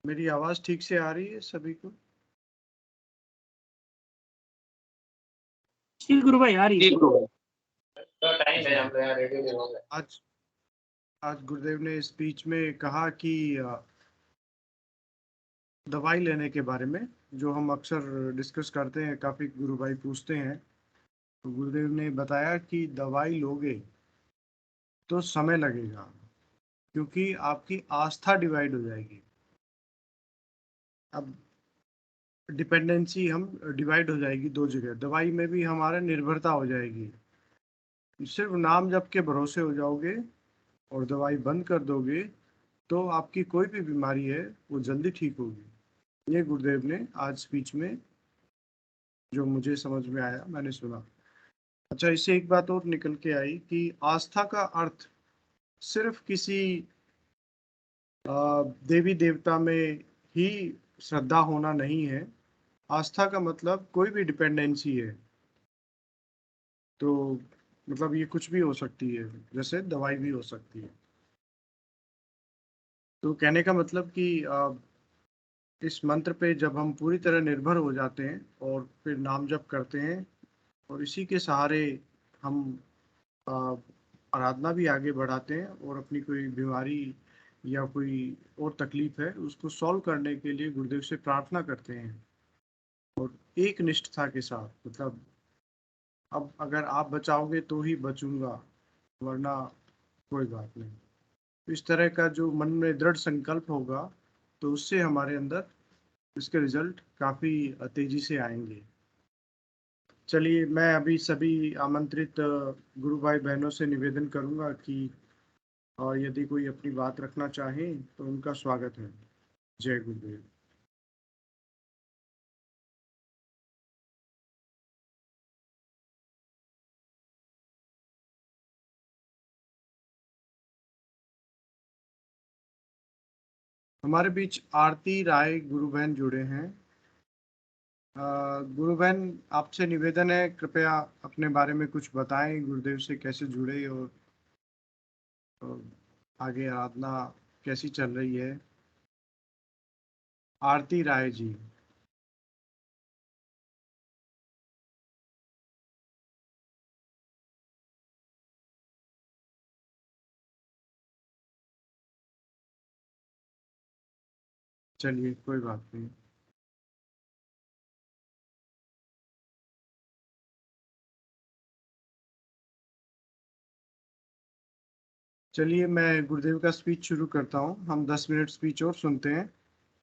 मेरी आवाज ठीक से आ रही है सभी को? जी गुरु भाई आ रही है। टाइम है, हम यहाँ रेडी हो गए। आज गुरुदेव ने स्पीच में कहा कि दवाई लेने के बारे में, जो हम अक्सर डिस्कस करते हैं, काफी गुरु भाई पूछते हैं। तो गुरुदेव ने बताया कि दवाई लोगे तो समय लगेगा, क्योंकि आपकी आस्था डिवाइड हो जाएगी। अब डिपेंडेंसी हम डिवाइड हो जाएगी दो जगह, दवाई में भी हमारा निर्भरता हो जाएगी। सिर्फ नाम जप के भरोसे हो जाओगे और दवाई बंद कर दोगे तो आपकी कोई भी बीमारी है वो जल्दी ठीक होगी। ये गुरुदेव ने आज स्पीच में, जो मुझे समझ में आया, मैंने सुना। अच्छा, इससे एक बात और निकल के आई कि आस्था का अर्थ सिर्फ किसी देवी देवता में ही श्रद्धा होना नहीं है। आस्था का मतलब कोई भी डिपेंडेंसी है। तो मतलब ये कुछ भी हो सकती है, जैसे दवाई भी हो सकती है। तो कहने का मतलब कि इस मंत्र पे जब हम पूरी तरह निर्भर हो जाते हैं और फिर नाम जप करते हैं और इसी के सहारे हम अ, आराधना भी आगे बढ़ाते हैं और अपनी कोई बीमारी या कोई और तकलीफ है उसको सॉल्व करने के लिए गुरुदेव से प्रार्थना करते हैं, और एक निष्ठता के साथ। मतलब अब अगर आप बचाओगे तो ही बचूंगा, वरना कोई बात नहीं। इस तरह का जो मन में दृढ़ संकल्प होगा तो उससे हमारे अंदर इसके रिजल्ट काफ़ी तेजी से आएंगे। चलिए, मैं अभी सभी आमंत्रित गुरु भाई बहनों से निवेदन करूंगा कि यदि कोई अपनी बात रखना चाहे तो उनका स्वागत है। जय गुरुदेव। हमारे बीच आरती राय गुरु बहन जुड़े हैं। गुरु बहन, आपसे निवेदन है, कृपया अपने बारे में कुछ बताएं, गुरुदेव से कैसे जुड़े और आगे आराधना कैसी चल रही है। आरती राय जी। चलिए, कोई बात नहीं। चलिए, मैं गुरुदेव का स्पीच शुरू करता हूँ। हम 10 मिनट स्पीच और सुनते हैं,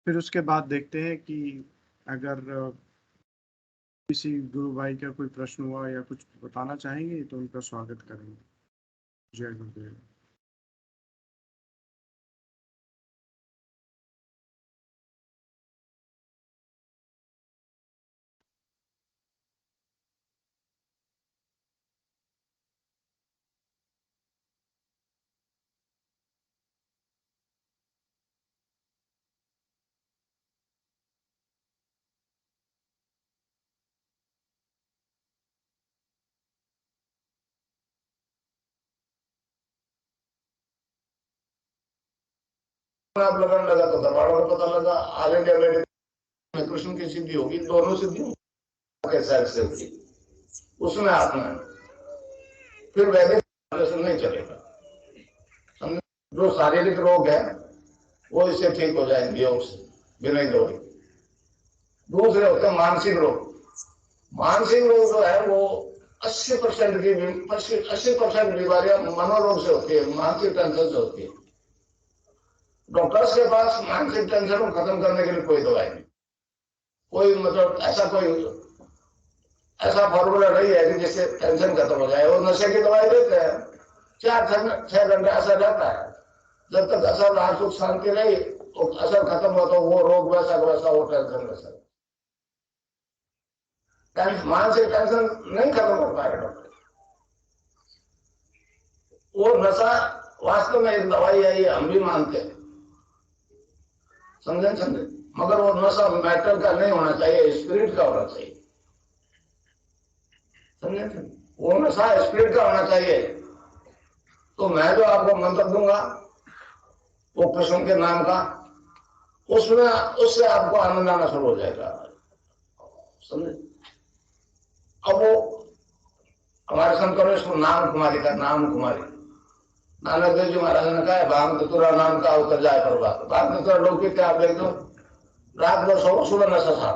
फिर उसके बाद देखते हैं कि अगर किसी गुरु भाई का कोई प्रश्न हुआ या कुछ बताना चाहेंगे तो उनका स्वागत करेंगे। जय गुरुदेव। आप लगन लगा तो दरबारों को पता लगा, ऑल इंडिया में कृष्ण की सिद्धि होगी, दोनों सिद्धि के साथ से होगी, उसमें आत्मा है। फिर वैदिक नहीं चलेगा। जो शारीरिक रोग है वो इससे ठीक हो जाएंगे योग से, बिना योग। दूसरे होते हैं मानसिक रोग। मानसिक रोग जो है वो 80% की 80% बीमारियां मनोरोग से होती है, मानसिक टेंशन से होती है। डॉक्टर्स के पास मानसिक टेंशन को खत्म करने के लिए कोई दवाई नहीं, कोई मतलब ऐसा फॉर्मूला नहीं है कि जिससे टेंशन खत्म हो जाए। वो नशे की दवाई देते हैं, 4-6 घंटे असर रहता है। जब तक असर सुख शांति नहीं, तो असर खत्म हो तो वो रोग वैसा वैसा, वो टेंशन वैसा। मानसिक टेंशन नहीं खत्म हो पाएगा डॉक्टर। वो नशा वास्तव में एक दवाई है, ये हम भी मानते हैं, समझे। मगर वो नशा मेटल का नहीं होना चाहिए, स्पिरिट का होना चाहिए, समझे। वो नशा स्पिरिट का होना चाहिए। तो मैं जो आपको मंत्र दूंगा वो कृष्ण के नाम का, उसमें उससे आपको आनंद आना शुरू हो जाएगा, समझे। अब वो हमारे संतों इसको नाम कुमारी का, नाम कुमारी, नानक देव जी महाराज ने कहा भांग धतूरा नाम का उतर जाए प्रभात। भांग धतूरा लोग क्या आप देख लो, रात भर सो सुबह नशा था।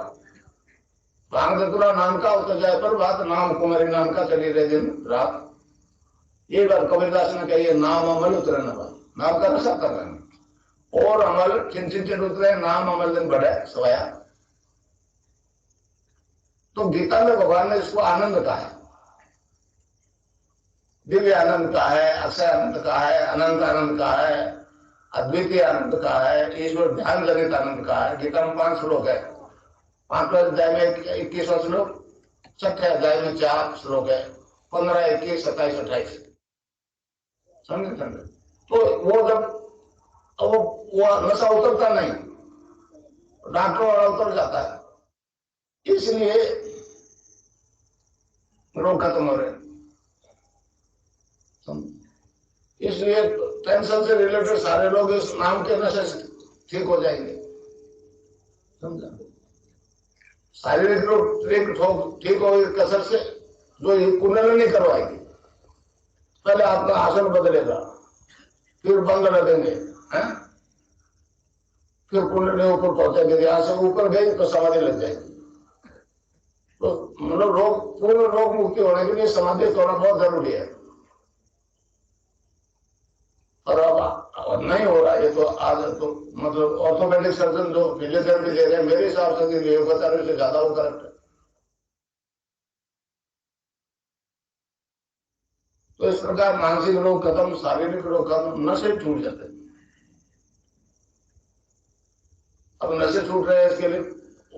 भांग धतूरा नाम का उतर जाए प्रभात, नाम कुमारी नाम का चली रहे दिन रात। ये बात कबीरदास ने कही है, नाम अमल उतरे न भाई, नाम का नशा कर रहे हैं और अमल चिन चिन चिन उतरे, नाम अमल दिन बढ़े सवाया। तो गीता में भगवान ने इसको आनंद कहा है, दिव्य आनंद का है, अक्षय आनंद का है, अनंत आनंद का है, अद्वितीय आनंद का है, ईश्वर ध्यान जनित आनंद का है। गीता में 5 श्लोक है, 5वें अध्याय में 21वां श्लोक, 6ठे अध्याय में 4 श्लोक है, 15, 21, 27, 28, समझे समझे। तो वो जब वो नशा उतरता नहीं, डॉक्टर वाला उतर जाता है, इसलिए रोग खत्म हो रहे। इसलिए टेंशन से रिलेटेड सारे लोग इस नाम के नशे से ठीक हो जाएंगे, समझा। शारीरिक रोग ठीक हो कसर से, जो कुंडली करवाएगी। पहले आपका आसन बदलेगा, फिर बंद लगेंगे, फिर कुंडली ऊपर पहुंचेंगे, यहां से ऊपर गई तो समाधि लग जाएगी। तो मतलब पूर्ण रोग मुक्ति होने के लिए समाधि होना बहुत जरूरी है। और अब नहीं हो रहा, ये तो आज तो मतलब ऑर्थोपेडिक सर्जन जो फिजियोथेरेपी दे रहे हैं, मेरे हिसाब से योगाचार्य से ज्यादा वो करेक्ट है। तो इस प्रकार मानसिक रोग खत्म, शारीरिक रोग खत्म, नशे छूट जाते। अब नशे छूट रहे हैं, इसके लिए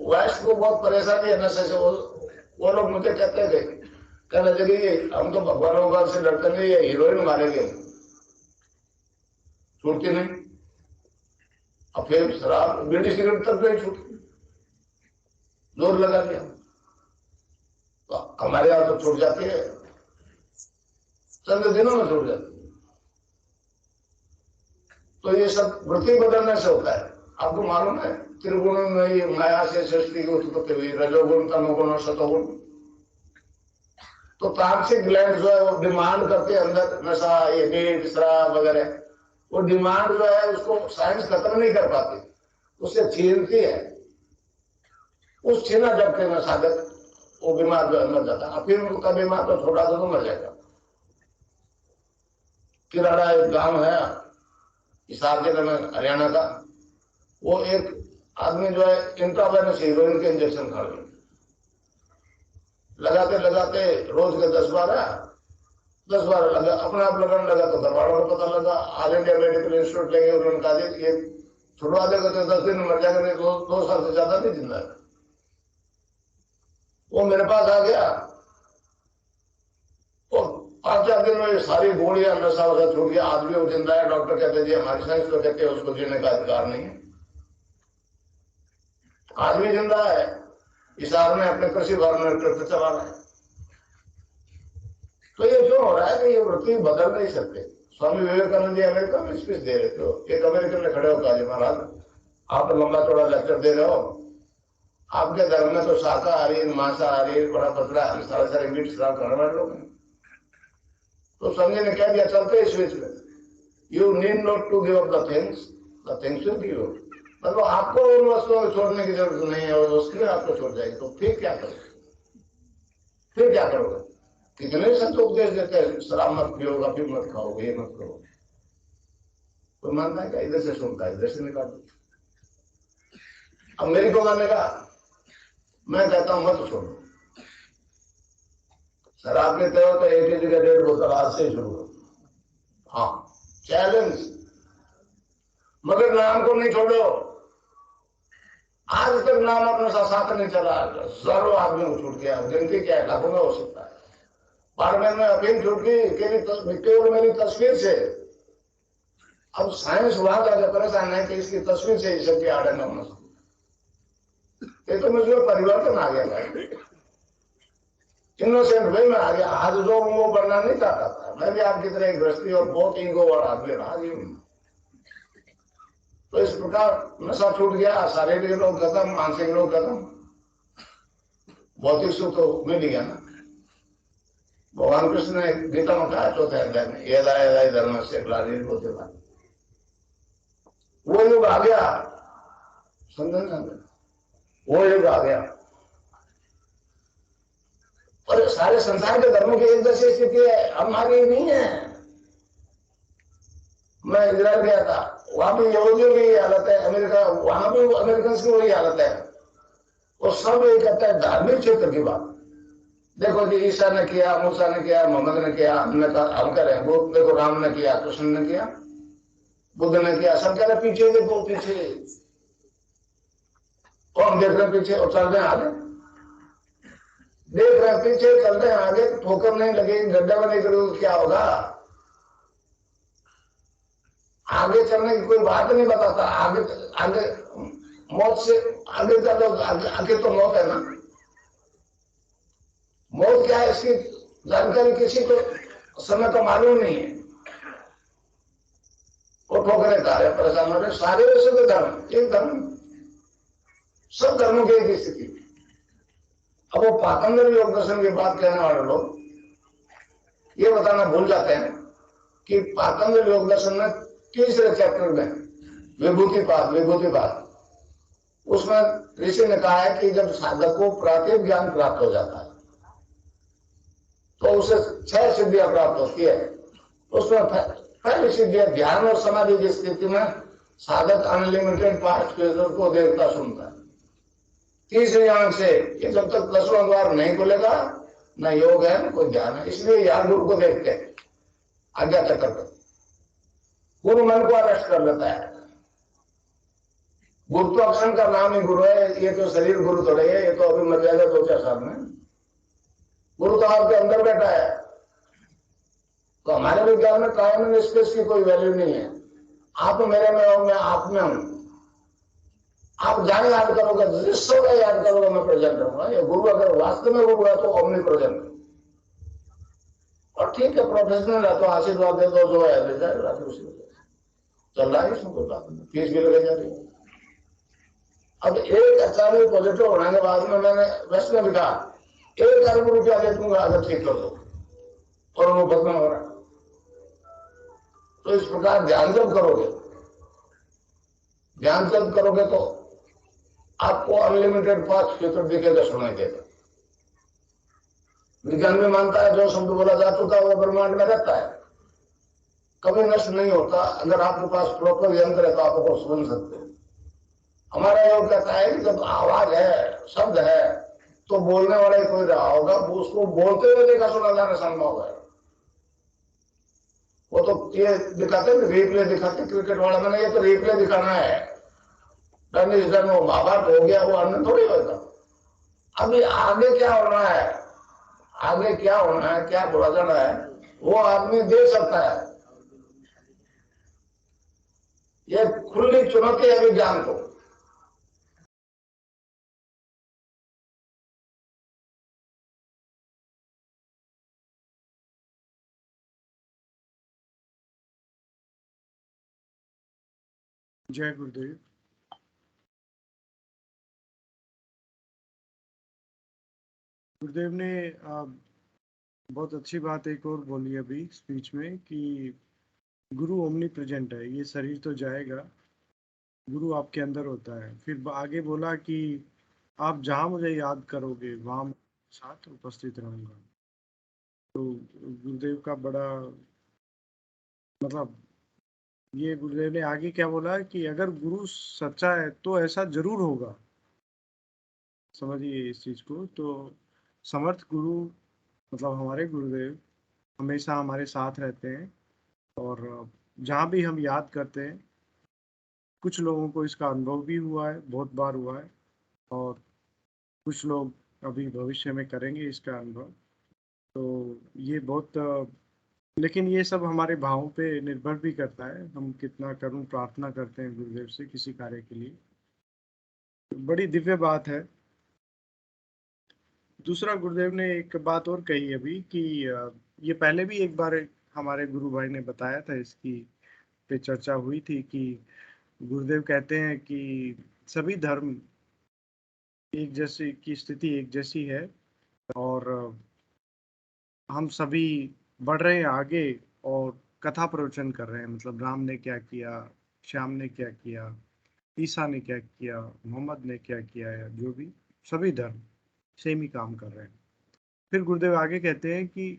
वेस्ट को बहुत परेशानी है नशे से। वो लोग मुझे कहते थे, कहने लगे हम तो भगवान भगवान से डरते नहीं, ये हीरोइन मारेंगे, छूटती नहीं। अब फिर शराब बीड़ी सिगरेट तक नहीं छूटती, जोर लगा दिया। तो हमारे यहाँ तो छूट जाती है, चंद दिनों में छूट जाती है। तो ये सब वृत्ति बदलने से होता है। आपको मालूम है त्रिगुण में माया से सृष्टि की उत्पत्ति हुई, रजोगुण, तमोगुण और सतोगुण। तो तामसिक ग्लैंड जो है वो डिमांड करते हैं अंदर नशा, ये मीट, शराब वगैरह, वो डिमांड जो है उसको साइंस खत्म नहीं कर पाती, उससे छीनती है। उस छीना जबते में साधक वो बीमार जो है मर जाता है। फिर उनका बीमार तो छोटा तो मर जाएगा। किराड़ा एक गांव है हिसार जिले में, हरियाणा का, वो एक आदमी जो है इंट्रावेनस हीरोइन के इंजेक्शन खा रहे, लगाते लगाते रोज के 10-12 लगा, अपने आप लगाने लगा। तो घर वालों को पता लगा, ऑल इंडिया मेडिकल इंस्टीट्यूट लेंगे, उन्होंने कहा ये छुड़वा देगा तो 10 दिन में मर जाएगा, नहीं 2 साल से ज्यादा नहीं जिंदा है। वो मेरे पास आ गया और 5-4 दिन में सारी गोलियां नशा वगैरह छूट गया, आदमी वो जिंदा है। डॉक्टर कहते जी हमारी साइंस तो कहते हैं उसको जीने का अधिकार नहीं है। आदमी जिंदा है, हिसार में अपने कृषि भवन में ट्रैक्टर चला रहा है। तो ये क्यों हो रहा है कि ये वृत्ति बदल नहीं सकते। स्वामी विवेकानंद जी अमेरिका में स्पीच दे रहे थे, एक अमेरिकन ने खड़े होकर, जी महाराज आप तो लंबा चौड़ा लेक्चर दे रहे हो, आपके धर्म में तो शाकाहारी, मांसाहारी, बड़ा पतला, सारे मीट शराब खाने वाले लोग हैं। तो स्वामी ने कह दिया चलते इस बीच में, you need not to give up the things will give up. मतलब आपको उन वस्तुओं को छोड़ने की जरूरत नहीं है, और उसके लिए आपको छोड़ जाएगी। तो फिर क्या करोगे, फिर क्या करोगे? कितने संत उपदेश देते हैं, शराब मत पियोगा, फिर मत खाओगे, ये मत करो। कोई मानता है क्या? इधर से सुनता है, इधर से निकाल दो। अब मेरी को मानने का, मैं कहता हूं मत छोड़ो। शराब पीते हो तो एक ही जगह 1.5 बोतल आज से शुरू करो। हाँ, चैलेंज। मगर नाम को नहीं छोड़ो। आज तक नाम अपने साथ नहीं चला, हजारों आदमी को छूट गया, गिनती क्या है, लाखों में हो सकता है। बाड़मेर में अफीम छूट गई केवल मेरी तस्वीर से। अब साइंस वहां जाकर परेशान है कि इसकी तस्वीर से ही सबके आड़े न होना। ये तो मुझे परिवर्तन आ गया भाई, इनोसेंट वे में आ गया। आज जो वो बनना नहीं चाहता था, मैं भी आपकी तरह एक गृहस्थी और बहुत ईगो वाला आदमी रहा। तो इस प्रकार नशा छूट गया, शारीरिक रोग खत्म, मानसिक रोग खत्म, भौतिक सुख तो मिल गया ना। भगवान कृष्ण ने गीता में कहा चौथे अध्याय में, यदा यदा धर्म से ग्लानिर्भूयते, वो युग आ गया, समझे, वो युग आ गया। और सारे संसार के धर्मों की एक जैसी स्थिति है, हमारी नहीं है। मैं इजराइल गया था, वहां भी यहूदियों की यही हालत है, अमेरिका, वहां भी अमेरिकन की वही हालत है। और सब ये कहता है धार्मिक क्षेत्र की बात, देखो जी ईसा ने किया, मूसा ने किया, मोहम्मद ने किया, हमने कहा, हम कह रहे हैं वो देखो राम ने किया, कृष्ण ने किया, बुद्ध ने किया, सब कह रहे पीछे देखो पीछे, और हम देख रहे हैं पीछे और चल रहे हैं आगे, देख रहे हैं पीछे चल रहे हैं आगे, ठोकर नहीं लगेगी, गड्ढा में नहीं करोगे क्या होगा। आगे चलने की कोई बात नहीं बताता, आगे आगे मौत से आगे का तो आगे तो मौत है ना। मौत क्या है इसकी जानकारी किसी को समय का मालूम नहीं है, वो ठोकरे खा रहे परेशान हो रहे। सारे वैसे धर्म एक धर्म, सब धर्मों की एक स्थिति। अब वो पातंजल योग दर्शन की बात कहने वाले लोग ये बताना भूल जाते हैं कि पातंजल योग दर्शन में तीसरे चैप्टर में विभूतिपाद, उसमें ऋषि ने कहा है कि जब साधक को प्रातिभ ज्ञान प्राप्त हो जाता है तो उसे 6 सिद्धियां प्राप्त होती है। उसमें पहली सिद्धि ध्यान और समाधि की स्थिति में साधक अनलिमिटेड पास्ट को देखता सुनता है। तीसरी आंख से ये जब तक 10वां द्वार नहीं खुलेगा, न योग है न कोई ध्यान है, इसलिए यार गुरु को देखते हैं आज्ञा चक्कर पर। गुरु मन को अरेस्ट कर लेता है। गुरुत्वाकर्षण का नाम ही गुरु है, ये तो शरीर गुरु थोड़े है, ये तो अभी मर जाएगा 2-4 साल में। गुरु तो आपके अंदर बैठा है। तो हमारे विज्ञान में टाइम एंड स्पेस की कोई वैल्यू नहीं है। आप मेरे में हो, मैं आप में हूं। आप जाने याद करोगे, जिस समय याद करोगे मैं प्रेजेंट रहूंगा। ये गुरु अगर वास्तव में गुरु है तो ओमनी प्रेजेंट। और ठीक है प्रोफेशनल है तो आशीर्वाद दे दो, जो है ले जाए, चल रहा है, इसमें कोई बात नहीं, फीस भी लगे जा रही है। अब एक अचानक पॉजिटिव होने के बाद में मैंने वैसे में कहा 1 अरब रुपया दे दूंगा अगर ठीक कर दो, और वो बदनाम हो रहा है। तो इस प्रकार ध्यान जब करोगे तो आपको अनलिमिटेड पाथ फ्यूचर दिखेगा, सुनाई देगा। विज्ञान भी मानता है जो शब्द बोला जा चुका है वो ब्रह्मांड में रहता है, कभी नष्ट नहीं होता। अगर आपके पास प्रॉपर यंत्र है तो आप उसको सुन सकते हैं। हमारा योग कहता है कि जब आवाज है, शब्द है, तो बोलने वाला ही कोई रहा होगा, उसको बोलते हुए देखा सुना जाना संभव है। वो तो ये दिखाते रिप्ले दिखाते क्रिकेट वाला, मैंने ये तो रिप्ले दिखाना है, महाभारत हो गया, वो अन्य थोड़ी होगा। अभी आगे क्या होना है, आगे क्या होना है, क्या बोला जाना है, वो आदमी देख सकता है। ये खुली चुनौती है विज्ञान को। जय गुरुदेव। गुरुदेव ने बहुत अच्छी बात एक और बोली अभी स्पीच में कि गुरु ओमनी प्रेजेंट है। ये शरीर तो जाएगा, गुरु आपके अंदर होता है। फिर आगे बोला कि आप जहाँ मुझे याद करोगे वहाँ साथ उपस्थित रहूंगा। तो गुरुदेव का बड़ा मतलब, ये गुरुदेव ने आगे क्या बोला कि अगर गुरु सच्चा है तो ऐसा जरूर होगा। समझिए इस चीज को। तो समर्थ गुरु मतलब हमारे गुरुदेव हमेशा हमारे साथ रहते हैं, और जहाँ भी हम याद करते हैं, कुछ लोगों को इसका अनुभव भी हुआ है, बहुत बार हुआ है, और कुछ लोग अभी भविष्य में करेंगे इसका अनुभव। तो ये बहुत लेकिन ये सब हमारे भावों पे निर्भर भी करता है, हम कितना करूं प्रार्थना करते हैं गुरुदेव से किसी कार्य के लिए। तो बड़ी दिव्य बात है। दूसरा गुरुदेव ने एक बात और कही अभी कि ये पहले भी एक बार हमारे गुरु भाई ने बताया था, इसकी पे चर्चा हुई थी कि गुरुदेव कहते हैं कि सभी धर्म एक जैसी की स्थिति एक जैसी है, और हम सभी बढ़ रहे हैं आगे और कथा प्रवचन कर रहे हैं। मतलब राम ने क्या किया, श्याम ने क्या किया, ईसा ने क्या किया, मोहम्मद ने क्या किया, या जो भी, सभी धर्म सेम ही काम कर रहे हैं। फिर गुरुदेव आगे कहते हैं कि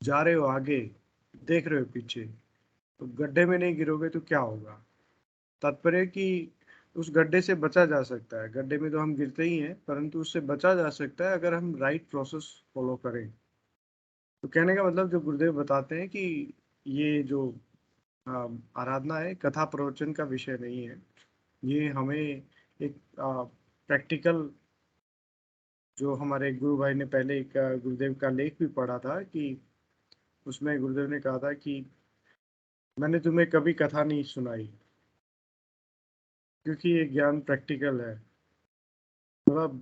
जा रहे हो आगे, देख रहे हो पीछे, तो गड्ढे में नहीं गिरोगे तो क्या होगा। तात्पर्य कि उस गड्ढे से बचा जा सकता है। गड्ढे में तो हम गिरते ही हैं, परंतु उससे बचा जा सकता है अगर हम राइट प्रोसेस फॉलो करें। तो कहने का मतलब जो गुरुदेव बताते हैं कि ये जो आराधना है कथा प्रवचन का विषय नहीं है। ये हमें एक प्रैक्टिकल, जो हमारे गुरु भाई ने पहले एक गुरुदेव का लेख भी पढ़ा था, कि उसमें गुरुदेव ने कहा था कि मैंने तुम्हें कभी कथा नहीं सुनाई, क्योंकि ये ज्ञान प्रैक्टिकल है। मतलब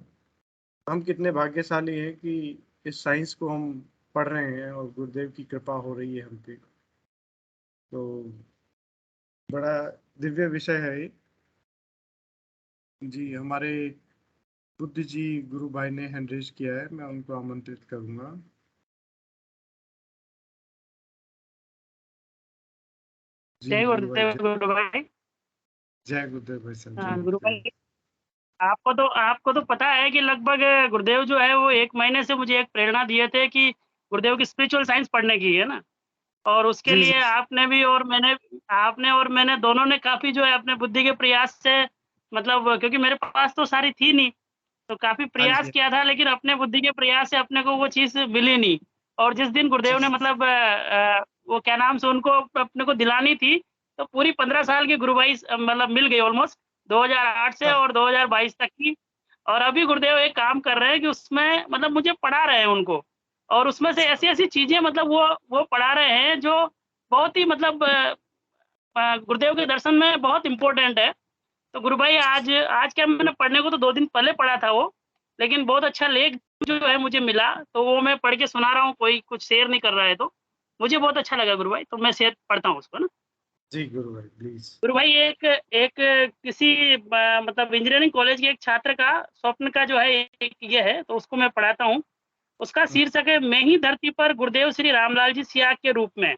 हम कितने भाग्यशाली हैं कि इस साइंस को हम पढ़ रहे हैं और गुरुदेव की कृपा हो रही है हम पे। तो बड़ा दिव्य विषय है ये। जी, हमारे बुद्ध जी गुरु भाई ने हैंड रेज किया है, मैं उनको आमंत्रित करूंगा। जी जय गुरु भाई, गुरुदेव गुरु भाई। जय गुरुदेव भाई साहब, जय गुरु गुरुदेव। भाई, आपको तो पता है कि लगभग गुरुदेव जो है वो 1 महीने से मुझे एक प्रेरणा दिए थे कि गुरुदेव की स्पिरिचुअल साइंस पढ़ने की है ना। और उसके जी जी। लिए आपने और मैंने दोनों ने काफी जो है अपने बुद्धि के प्रयास से, मतलब क्योंकि मेरे पास तो सारी थी नहीं, तो काफी हाँ प्रयास जी। किया था, लेकिन अपने बुद्धि के प्रयास से अपने को वो चीज मिली नहीं। और जिस दिन जी गुरुदेव ने मतलब वो क्या नाम से उनको अपने को दिलानी थी, तो पूरी 15 साल की गुरुभाई मतलब मिल गई ऑलमोस्ट 2008 से हाँ और 2022 तक की। और अभी गुरुदेव एक काम कर रहे हैं कि उसमें मतलब मुझे पढ़ा रहे हैं उनको, और उसमें से ऐसी ऐसी चीजें मतलब वो पढ़ा रहे हैं जो बहुत ही मतलब गुरुदेव के दर्शन में बहुत इंपॉर्टेंट है। तो गुरु भाई, आज आज क्या, मैंने पढ़ने को तो 2 दिन पहले पढ़ा था वो, लेकिन बहुत अच्छा लेख जो है मुझे मिला, तो वो मैं पढ़ के सुना रहा हूँ। कोई कुछ शेयर नहीं कर रहा है, तो मुझे बहुत अच्छा लगा गुरु भाई, तो मैं शेयर पढ़ता हूँ उसको ना। जी गुरु भाई प्लीज। गुरु भाई, एक एक किसी मतलब इंजीनियरिंग कॉलेज के एक छात्र का स्वप्न का जो है एक ये है, तो उसको मैं पढ़ाता हूँ। उसका शीर्षक है, मैं ही धरती पर गुरुदेव श्री रामलाल जी सियाग के रूप में।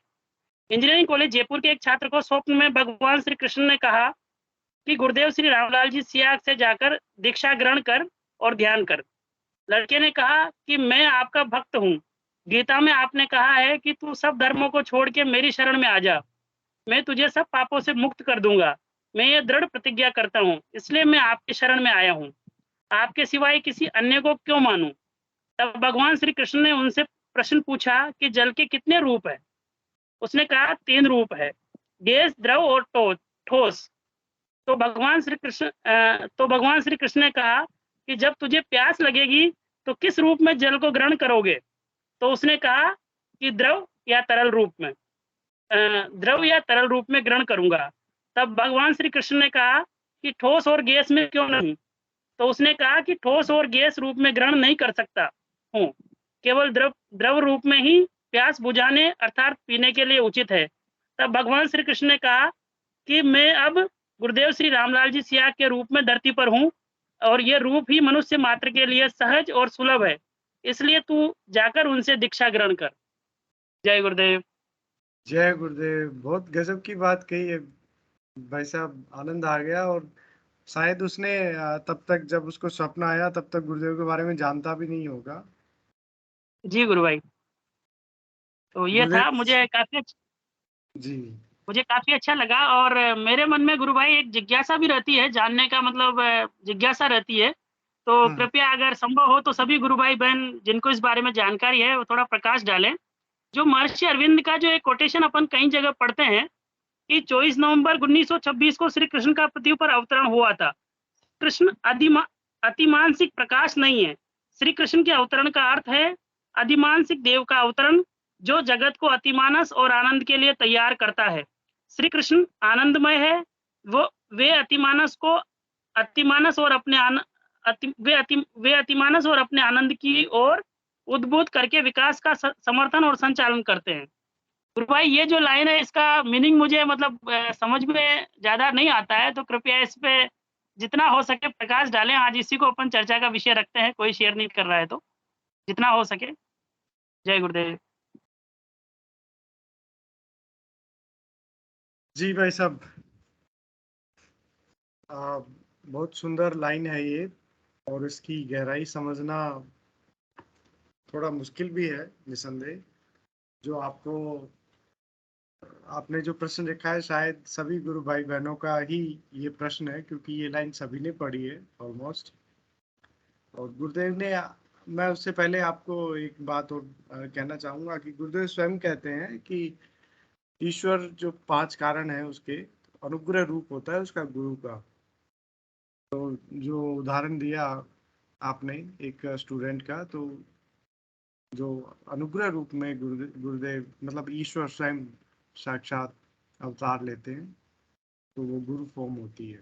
इंजीनियरिंग कॉलेज जयपुर के एक छात्र को स्वप्न में भगवान श्री कृष्ण ने कहा कि गुरुदेव श्री रामलाल जी सियाग से जाकर दीक्षा ग्रहण कर और ध्यान कर। लड़के ने कहा कि मैं आपका भक्त हूँ। गीता में आपने कहा है कि तू सब धर्मों को छोड़ के मेरी शरण में आ जा, मैं तुझे सब पापों से मुक्त कर दूंगा। मैं ये दृढ़ प्रतिज्ञा करता हूँ, इसलिए मैं आपकी शरण में आया हूँ। आपके सिवाय किसी अन्य को क्यों मानूं? तब भगवान श्री कृष्ण ने उनसे प्रश्न पूछा कि जल के कितने रूप है? उसने कहा 3 रूप है, गैस, द्रव और ठोस। तो भगवान श्री कृष्ण ने कहा कि जब तुझे प्यास लगेगी तो किस रूप में जल को ग्रहण करोगे? तो उसने कहा कि द्रव या तरल रूप में ग्रहण करूंगा। तब भगवान श्री कृष्ण ने कहा कि ठोस और गैस में क्यों नहीं? तो उसने कहा कि ठोस और गैस रूप में ग्रहण नहीं कर सकता हूँ, केवल द्रव रूप में ही प्यास बुझाने अर्थात पीने के लिए उचित है। तब भगवान श्री कृष्ण ने कहा कि मैं अब गुरुदेव श्री रामलाल जी सियाग के रूप में धरती पर हूँ, और ये रूप ही मनुष्य मात्र के लिए सहज और सुलभ है, इसलिए तू जाकर उनसे दीक्षा ग्रहण कर। जय गुरुदेव। जय गुरुदेव, बहुत गजब की बात कही है भाई साहब, आनंद आ गया। और शायद उसने तब तक जब उसको सपना आया तब तक गुरुदेव के बारे में जानता भी नहीं होगा। जी गुरु भाई, तो ये गुरुदेव। था, जी। मुझे काफी अच्छा लगा। और मेरे मन में गुरु भाई एक जिज्ञासा भी रहती है, जानने का मतलब जिज्ञासा रहती है। तो हम्म। कृपया अगर संभव हो तो सभी गुरु भाई बहन जिनको इस बारे में जानकारी है वो थोड़ा प्रकाश डालें। जो महर्षि अरविंद का जो एक कोटेशन अपन कई जगह पढ़ते हैं कि 24 नवंबर 1926 को श्री कृष्ण का पृथ्वी पर अवतरण हुआ था। कृष्ण अतिमानसिक प्रकाश नहीं है। श्री कृष्ण के अवतरण का अर्थ है अधिमानसिक देव का अवतरण, जो जगत को अतिमानस और आनंद के लिए तैयार करता है। श्री कृष्ण आनंदमय है। वो वे अतिमानस को अतिमानस और अपने वे अतिमानस और अपने आनंद की ओर उद्बुद्ध करके विकास का समर्थन और संचालन करते हैं। गुरु भाई ये जो लाइन है इसका मीनिंग मुझे मतलब समझ में ज्यादा नहीं आता है, तो कृपया इस पे जितना हो सके प्रकाश डालें। आज इसी को अपन चर्चा का विषय रखते हैं, कोई शेयर नहीं कर रहा है तो जितना हो सके। जय गुरुदेव। जी भाई साहब, बहुत सुंदर लाइन है ये, और इसकी गहराई समझना थोड़ा मुश्किल भी है निसंदेह। जो आपने जो प्रश्न रखा है, शायद सभी गुरु भाई बहनों का ही ये प्रश्न है, क्योंकि ये लाइन सभी ने पढ़ी है ऑलमोस्ट। और गुरुदेव ने, मैं उससे पहले आपको एक बात और कहना चाहूंगा कि गुरुदेव स्वयं कहते हैं कि ईश्वर जो 5 कारण है उसके अनुग्रह रूप होता है उसका गुरु का। तो जो उदाहरण दिया आपने एक स्टूडेंट का, तो जो अनुग्रह रूप में गुरुदेव मतलब ईश्वर स्वयं साक्षात अवतार लेते हैं, तो वो गुरु फॉर्म होती है।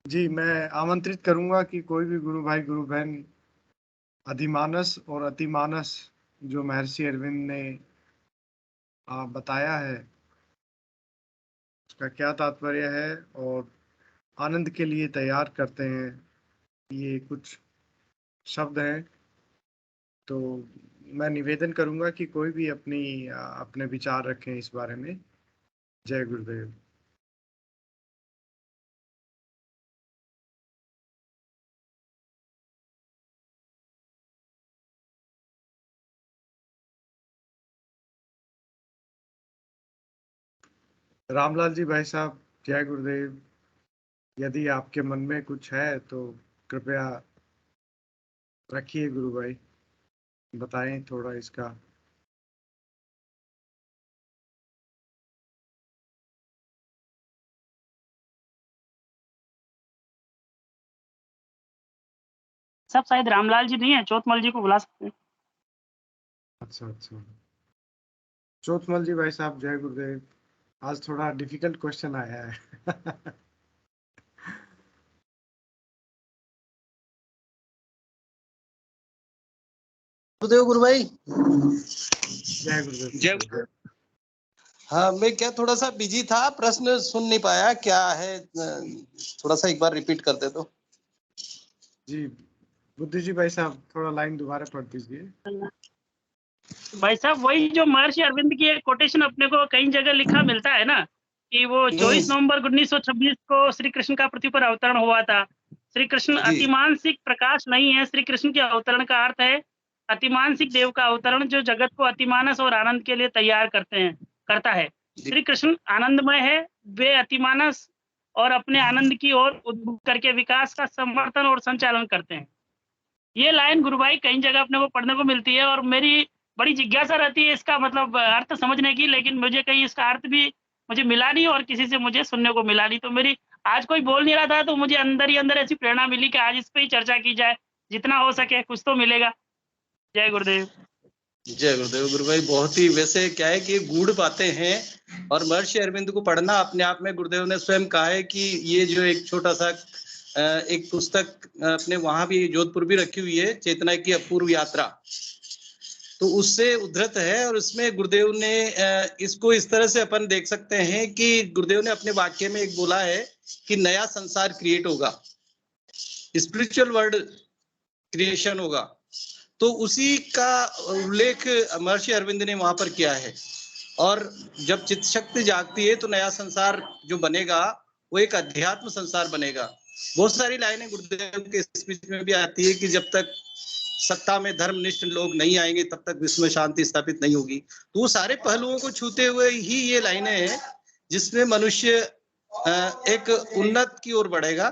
जी, मैं आमंत्रित करूंगा कि कोई भी गुरु भाई गुरु बहन अधिमानस और अतिमानस जो महर्षि अरविंद ने बताया है उसका क्या तात्पर्य है और आनंद के लिए तैयार करते हैं, ये कुछ शब्द हैं। तो मैं निवेदन करूंगा कि कोई भी अपने विचार रखें इस बारे में। जय गुरुदेव। रामलाल जी भाई साहब, जय गुरुदेव। यदि आपके मन में कुछ है तो कृपया रखिए गुरु भाई, बताएं थोड़ा इसका। सब शायद रामलाल जी नहीं है, चौथमल जी को बुला सकते हैं। अच्छा अच्छा, चौथमल जी भाई साहब, जय गुरुदेव। आज थोड़ा डिफिकल्ट क्वेश्चन आया है। गुरुदेव गुरु भाई। जय गुरुदेव। जय गुरुदेव। हाँ, मैं क्या थोड़ा सा बिजी था, प्रश्न सुन नहीं पाया, क्या है थोड़ा सा एक बार रिपीट कर दे तो। जी बुद्धि जी भाई साहब, थोड़ा लाइन दोबारा पढ़ दीजिए। भाई साहब वही जो महर्षि अरविंद की एक कोटेशन अपने को कई जगह लिखा मिलता है ना, कि वो 24 नवंबर 1926 को श्री कृष्ण का पृथ्वी पर अवतरण हुआ था। श्री कृष्ण अतिमानसिक प्रकाश नहीं है, श्री कृष्ण के अवतरण का अर्थ है अतिमानसिक देव का अवतरण, जो जगत को अतिमानस और आनंद के लिए तैयार करता है। श्री कृष्ण आनंदमय है, वे अतिमानस और अपने आनंद की ओर उद्मुख करके विकास का समर्थन और संचालन करते हैं। ये लाइन गुरु भाई कई जगह अपने को पढ़ने को मिलती है, और मेरी बड़ी जिज्ञासा रहती है इसका मतलब अर्थ समझने की, लेकिन मुझे कहीं इसका अर्थ भी मुझे मिला नहीं और किसी से मुझे सुनने को मिला नहीं। तो मेरी आज कोई बोल नहीं रहा था, तो मुझे अंदर ही अंदर ऐसी प्रेरणा मिली कि आज इस पे ही चर्चा की जाए, जितना हो सके कुछ तो मिलेगा। जय गुरुदेव। जय गुरुदेव। गुरु भाई बहुत ही, वैसे क्या है कि गूढ़ बातें हैं, और महर्षि अरविंद को पढ़ना अपने आप में, गुरुदेव ने स्वयं कहा है कि ये जो एक छोटा सा एक पुस्तक अपने वहां भी जोधपुर भी रखी हुई है, चेतना की अपूर्व यात्रा, तो उससे उद्धृत है। और उसमें गुरुदेव ने इसको इस तरह से अपन देख सकते हैं कि गुरुदेव ने अपने वाक्य में एक बोला है कि नया संसार क्रिएट होगा, स्पिरिचुअल वर्ल्ड क्रिएशन होगा। तो उसी का उल्लेख महर्षि अरविंद ने वहां पर किया है। और जब चित्त शक्ति जागती है तो नया संसार जो बनेगा वो एक अध्यात्म संसार बनेगा। बहुत सारी लाइनें गुरुदेव के स्पीच में भी आती है कि जब तक सत्ता में धर्मनिष्ठ लोग नहीं आएंगे तब तक विश्व में शांति स्थापित नहीं होगी। तो वो सारे पहलुओं को छूते हुए ही ये लाइनें हैं जिसमें मनुष्य एक उन्नत की ओर बढ़ेगा।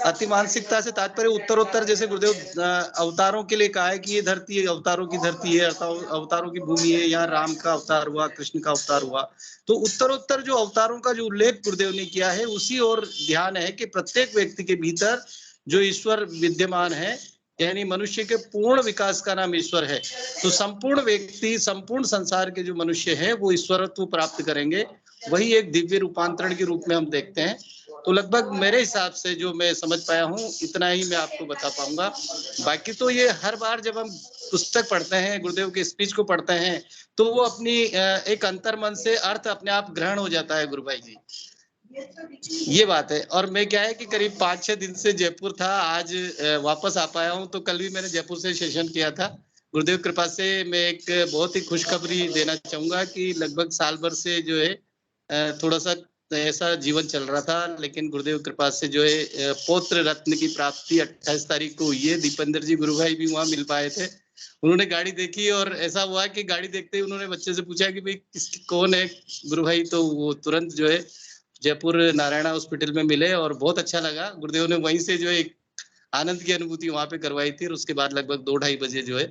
अति मानसिकता से तात्पर्य उत्तरोत्तर, जैसे गुरुदेव अवतारों के लिए कहा है कि ये धरती अवतारों की धरती है, अवतारों की भूमि है, यहाँ राम का अवतार हुआ, कृष्ण का अवतार हुआ। तो उत्तरोत्तर जो अवतारों का जो उल्लेख गुरुदेव ने किया है उसी और ध्यान है कि प्रत्येक व्यक्ति के भीतर जो ईश्वर विद्यमान है, यानी मनुष्य के पूर्ण विकास का नाम ईश्वर है। तो संपूर्ण व्यक्ति, संपूर्ण संसार के जो मनुष्य हैं वो ईश्वरत्व प्राप्त करेंगे, वही एक दिव्य रूपांतरण के रूप में हम देखते हैं। तो लगभग मेरे हिसाब से जो मैं समझ पाया हूँ इतना ही मैं आपको बता पाऊंगा। बाकी तो ये हर बार जब हम पुस्तक पढ़ते हैं, गुरुदेव के स्पीच को पढ़ते हैं, तो वो अपनी एक अंतर्मन से अर्थ अपने आप ग्रहण हो जाता है गुरु भाई जी, ये बात है। और मैं क्या है कि करीब 5-6 दिन से जयपुर था, आज वापस आ पाया हूँ। तो कल भी मैंने जयपुर से सेशन किया था। गुरुदेव कृपा से मैं एक बहुत ही खुशखबरी देना चाहूंगा कि लगभग साल भर से जो है थोड़ा सा ऐसा जीवन चल रहा था, लेकिन गुरुदेव कृपा से जो है पौत्र रत्न की प्राप्ति 28 तारीख को हुई है। दीपेंद्र जी गुरु भाई भी वहां मिल पाए थे। उन्होंने गाड़ी देखी और ऐसा हुआ कि गाड़ी देखते ही उन्होंने बच्चे से पूछा कि भाई किसकी कौन है गुरु भाई, तो वो तुरंत जो है जयपुर नारायणा हॉस्पिटल में मिले और बहुत अच्छा लगा। गुरुदेव ने वहीं से जो है एक आनंद की अनुभूति वहां पे करवाई थी। और उसके बाद लगभग 2-2:30 बजे जो है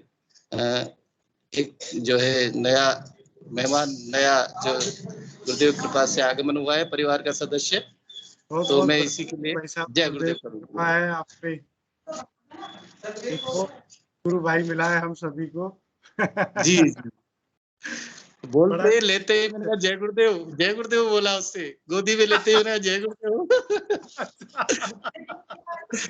एक जो है नया मेहमान, नया जो गुरुदेव कृपा से आगमन हुआ है परिवार का सदस्य। तो मैं इसी के लिए जय गुरुदेव कृपा है आप पे, एक और गुरु भाई मिला है हम सभी को। जी बोलते लेते ही मैंने कहा जय गुरुदेव बोला, उससे गोदी में लेते ही मैंने जय गुरुदेव।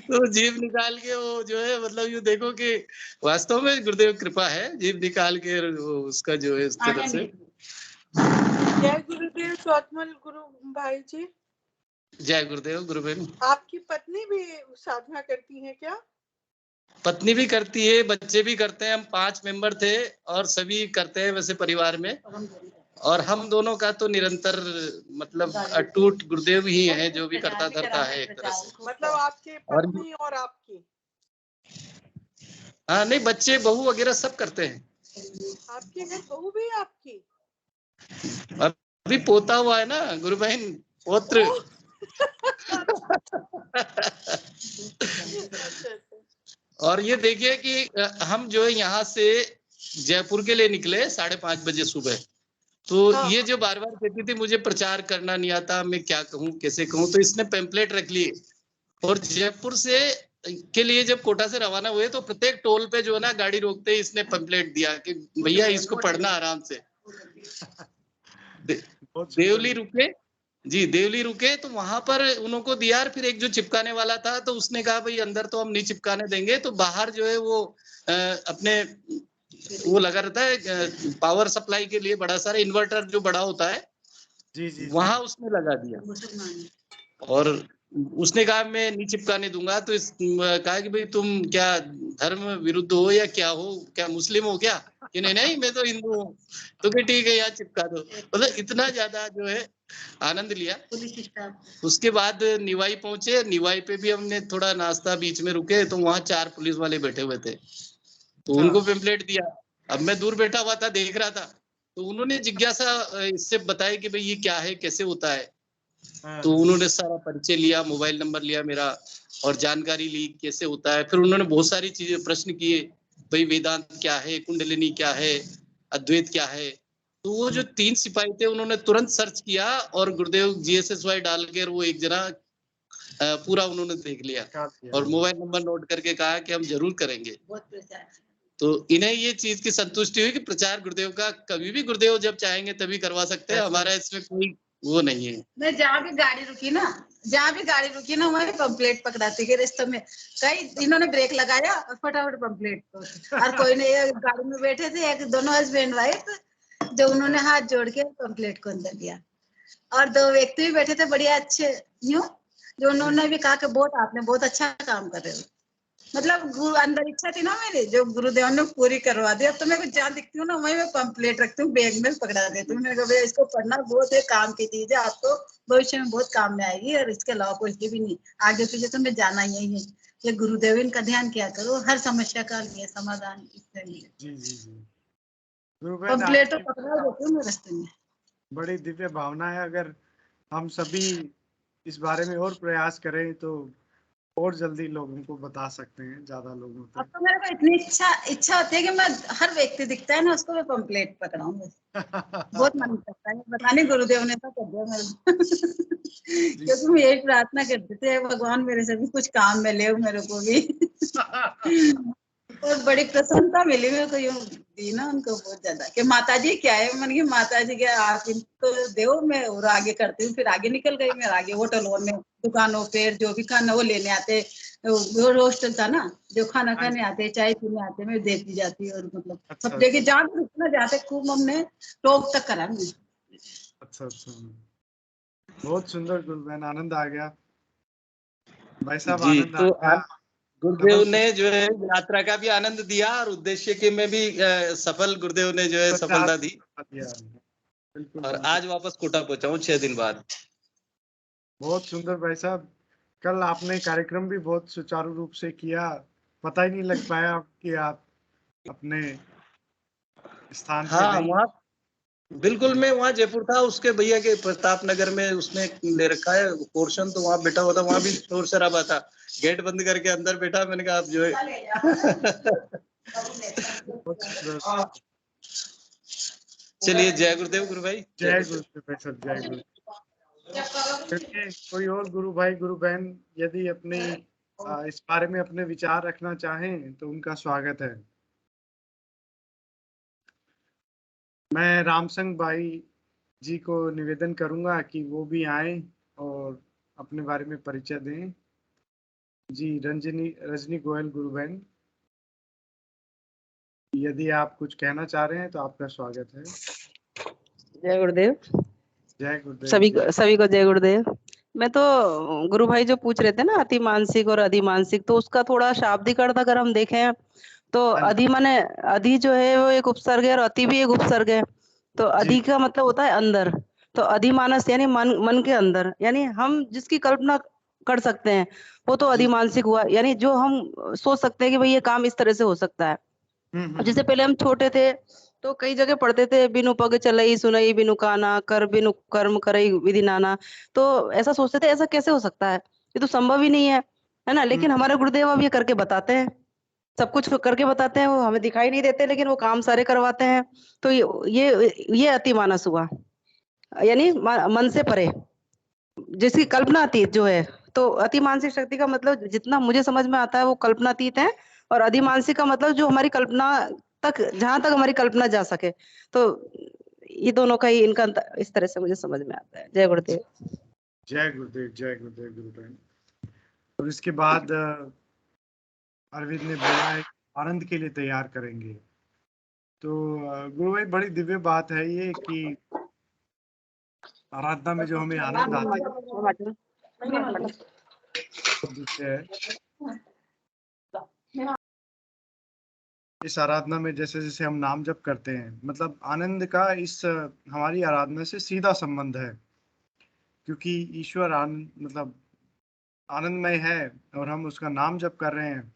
तो जीभ निकाल के वो जो है मतलब यूँ देखो कि वास्तव में गुरुदेव कृपा है, जीभ निकाल के उसका जो है इस तरह से। जय गुरुदेव स्वात्मल गुरु भाई जी। जय गुरुदेव गुरु बहन। आपकी पत्नी भी साधना करती है क्या? पत्नी भी करती है, बच्चे भी करते हैं। हम 5 मेंबर थे और सभी करते हैं वैसे परिवार में। और हम दोनों का तो निरंतर मतलब अटूट गुरुदेव ही है जो भी करता धरता है एक तरह से। मतलब आपके पत्नी और आपकी? हाँ नहीं, बच्चे बहू वगैरह सब करते हैं। आपके घर बहू भी है आपकी? अभी पोता हुआ है ना गुरु बहन, पौत्र। और ये देखिए कि हम जो है यहाँ से जयपुर के लिए निकले 5:30 बजे सुबह। तो ये जो बार बार कहती थी मुझे प्रचार करना नहीं आता, मैं क्या कहूँ कैसे कहूँ, तो इसने पैम्पलेट रख लिए। और जयपुर से के लिए जब कोटा से रवाना हुए तो प्रत्येक टोल पे जो है ना गाड़ी रोकते ही इसने पैम्पलेट दिया कि भैया इसको पढ़ना आराम से। देवली रुके जी, देवली रुके तो वहां पर उनको दिया। फिर एक जो चिपकाने वाला था तो उसने कहा भाई अंदर तो हम नहीं चिपकाने देंगे, तो बाहर जो है वो अपने वो लगा रहता है पावर सप्लाई के लिए बड़ा सारा इन्वर्टर जो बड़ा होता है जी, वहां उसने लगा दिया। और उसने कहा मैं नहीं चिपकाने दूंगा। तो कहा कि भाई तुम क्या धर्म विरुद्ध हो या क्या हो, क्या मुस्लिम हो क्या? कि नहीं नहीं मैं तो हिंदू हूँ। तो कि ठीक है यार चिपका दो। मतलब इतना ज्यादा जो है आनंद लिया। उसके बाद निवाई पहुंचे। निवाई पे भी हमने थोड़ा नाश्ता बीच में रुके तो वहां 4 पुलिस वाले बैठे हुए थे, तो उनको पेम्पलेट दिया। अब मैं दूर बैठा हुआ था, देख रहा था। तो उन्होंने जिज्ञासा इससे बताया कि भाई ये क्या है, कैसे होता है। तो उन्होंने सारा परिचय लिया, मोबाइल नंबर लिया मेरा और जानकारी ली कैसे होता है। फिर उन्होंने बहुत सारी चीजें प्रश्न किए, भाई वेदांत क्या है, कुंडलिनी क्या है, अद्वैत क्या है। तो वो जो 3 सिपाही थे उन्होंने तुरंत सर्च किया और गुरुदेव GSSY डालकर वो एक जना पूरा उन्होंने देख लिया और मोबाइल नंबर नोट करके कहा कि हम जरूर करेंगे। तो इन्हें ये चीज की संतुष्टि हुई कि प्रचार गुरुदेव का कभी भी गुरुदेव जब चाहेंगे तभी करवा सकते हैं। हमारा इसमें कोई वो नहीं है। मैं जहाँ भी गाड़ी रुकी ना वहीं पंपलेट पकड़ाती के रास्ते में कई इन्होंने ब्रेक लगाया और फटाफट पंपलेट और कोई ने गाड़ी में बैठे थे एक दोनों हस्बैंड वाइफ जो उन्होंने हाथ जोड़ के पंपलेट को अंदर दिया। और 2 व्यक्ति भी बैठे थे बढ़िया अच्छे यूं, जो उन्होंने भी कहा कि आपने बहुत अच्छा काम कर रहे हो। मतलब अंदर इच्छा थी ना मेरी, जो गुरुदेव ने पूरी करवा दी। अब तो मैं जहाँ दिखती हूँ ना वहीं मैं पंपलेट रखती हूँ, बैग में पकड़ा देती हूँ। मैंने कहा भैया इसको पढ़ना बहुत एक काम की चीज है, आपको भविष्य में बहुत काम में आएगी और इसके अलावा कुछ भी नहीं, आगे पीछे तो मैं जाना ही है। ये गुरुदेव इनका ध्यान किया करो, हर समस्या का लिए समाधान पंपलेट तो पकड़ा देती हूँ मैं रास्ते में। बड़ी दिव्य भावना है। अगर हम सभी इस बारे में और प्रयास करें तो और जल्दी लोगों को बता सकते हैं, ज्यादा लोगों तक। अब तो मेरे को इतनी इच्छा होती है कि मैं हर व्यक्ति दिखता है ना उसको मैं पंपलेट पकड़ाऊंगा। बहुत मन करता है, बताने गुरुदेव ने तो कर दिया मेरे क्योंकि मैं यही प्रार्थना करती थी, भगवान मेरे से भी कुछ काम में ले मेरे को भी। और बड़ी प्रसन्नता मिली मेरे को, यूं दी ना उनको बहुत ज्यादा कि माता जी क्या है, मैंने कहा माता जी क्या आप इनको दो, मैं और आगे करती हूँ। फिर आगे निकल गई मैं, आगे होटलों में दुकानों पे जो भी खाना वो लेने आते, वो हॉस्टल था ना, जो खाना खाने आते चाय पीने आते, मैं देती जाती। और मतलब अच्छा सब जगह जहाँ भी रुकना जाते खूब हमने टॉप तक करा। अच्छा अच्छा, बहुत सुंदर गुरुबहन, आनंद आ गया भाई साहब, जी। आनंद आ तो गया। गुरुदेव डबल ने जो है यात्रा का भी आनंद दिया और उद्देश्य के में भी सफल गुरुदेव ने जो है सफलता दी। बिल्कुल और बिल्कुल, आज वापस कोटा पहुंचा हूँ 6 दिन बाद। बहुत सुंदर भाई साहब। कल आपने कार्यक्रम भी बहुत सुचारू रूप से किया, पता ही नहीं लग पाया कि आप अपने स्थान पे हाँ, नहीं। वहाँ बिल्कुल, मैं वहाँ जयपुर था, उसके भैया के प्रताप नगर में उसने ले रखा है पोर्शन, तो वहाँ बैठा हुआ था। वहाँ भी शोर शराबा था, गेट बंद करके अंदर बैठा। मैंने कहा आप जो है बहुत सुंदर। चलिए, जय गुरुदेव गुरु भाई, जय जय गुरुदेव। गुरु भाई साहब, जय गुरु। चलिए, कोई और गुरु भाई गुरु बहन यदि अपनी इस बारे में अपने विचार रखना चाहें तो उनका स्वागत है। मैं रामसंग भाई जी को निवेदन करूंगा कि वो भी आए और अपने बारे में परिचय दें। जी, रजनी गोयल गुरु बहन, यदि आप कुछ कहना चाह रहे हैं तो आपका स्वागत है। जय गुरुदेव। जय गुरुदेव। सभी को जय गुरुदेव। मैं तो गुरु भाई जो पूछ रहे थे ना अति मानसिक और अधि मानसिक, तो उसका थोड़ा शाब्दिक अर्थ अगर हम देखें तो हाँ जी, अधि माने अधि जो है वो एक उपसर्ग है और अति भी एक उपसर्ग है। तो जी अधि का मतलब होता है अंदर। तो अधिमानस यानी मन के अंदर, यानी हम जिसकी कल्पना कर सकते हैं वो तो जी। अधिमानसिक हुआ। यानी जो हम सोच सकते हैं कि भाई ये काम इस तरह से हो सकता है। जैसे पहले हम छोटे थे तो कई जगह पढ़ते थे, बिनु पग चलई सुनई बिनु काना, कर बिनु कर्म करई विधि नाना। तो ऐसा सोचते थे ऐसा कैसे हो सकता है, ये तो संभव ही नहीं है ना। लेकिन हमारे गुरुदेव अब ये करके बताते हैं, सब कुछ करके बताते हैं। वो हमें दिखाई नहीं देते लेकिन वो काम सारे करवाते हैं। तो ये अति मानस हुआ, यानी मन से परे, जिसकी कल्पनातीत जो है। तो अति मानसिक शक्ति का मतलब जितना मुझे समझ में आता है वो कल्पनातीत है, और अधिमानसिक का मतलब जो हमारी कल्पना तक, जहां तक हमारी कल्पना जा सके। तो ये दोनों का ही इनका इस तरह से मुझे समझ में आता है। जय गुरुदेव। जय गुरुदेव, जय गुरुदेव गुरु बहन। और इसके बाद अरविंद ने बोला है आनंद के लिए तैयार करेंगे। तो गुरु भाई, बड़ी दिव्य बात है ये कि आराधना में जो हमें आनंद आता है, इस आराधना में जैसे जैसे हम नाम जप करते हैं, मतलब आनंद का इस हमारी आराधना से सीधा संबंध है। क्योंकि ईश्वर मतलब आनंदमय है और हम उसका नाम जप कर रहे हैं,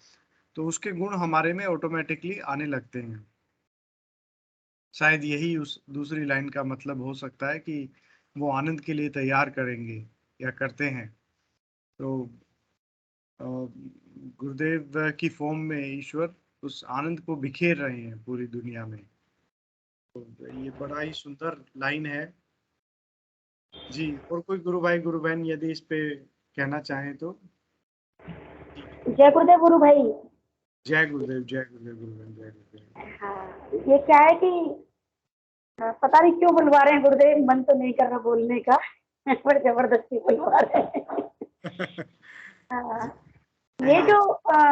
तो उसके गुण हमारे में ऑटोमेटिकली आने लगते हैं। शायद यही उस दूसरी लाइन का मतलब हो सकता है कि वो आनंद के लिए तैयार करेंगे या करते हैं। तो गुरुदेव की फॉर्म में ईश्वर उस आनंद को बिखेर रहे हैं पूरी दुनिया में। तो ये बड़ा ही सुंदर लाइन है जी। और कोई गुरु भाई गुरु बहन यदि इस पे कहना चाहें तो। जय गुरुदेव गुरु भाई। जय गुरुदेव, जय गुरुदेव गुरु बहन, जय गुरुदेव। हाँ, ये क्या है कि पता नहीं क्यों बुलवा रहे हैं गुरुदेव, मन तो नहीं कर रहा बोलने का पर जबरदस्ती बुलवा रहे हैं। हाँ, ये जो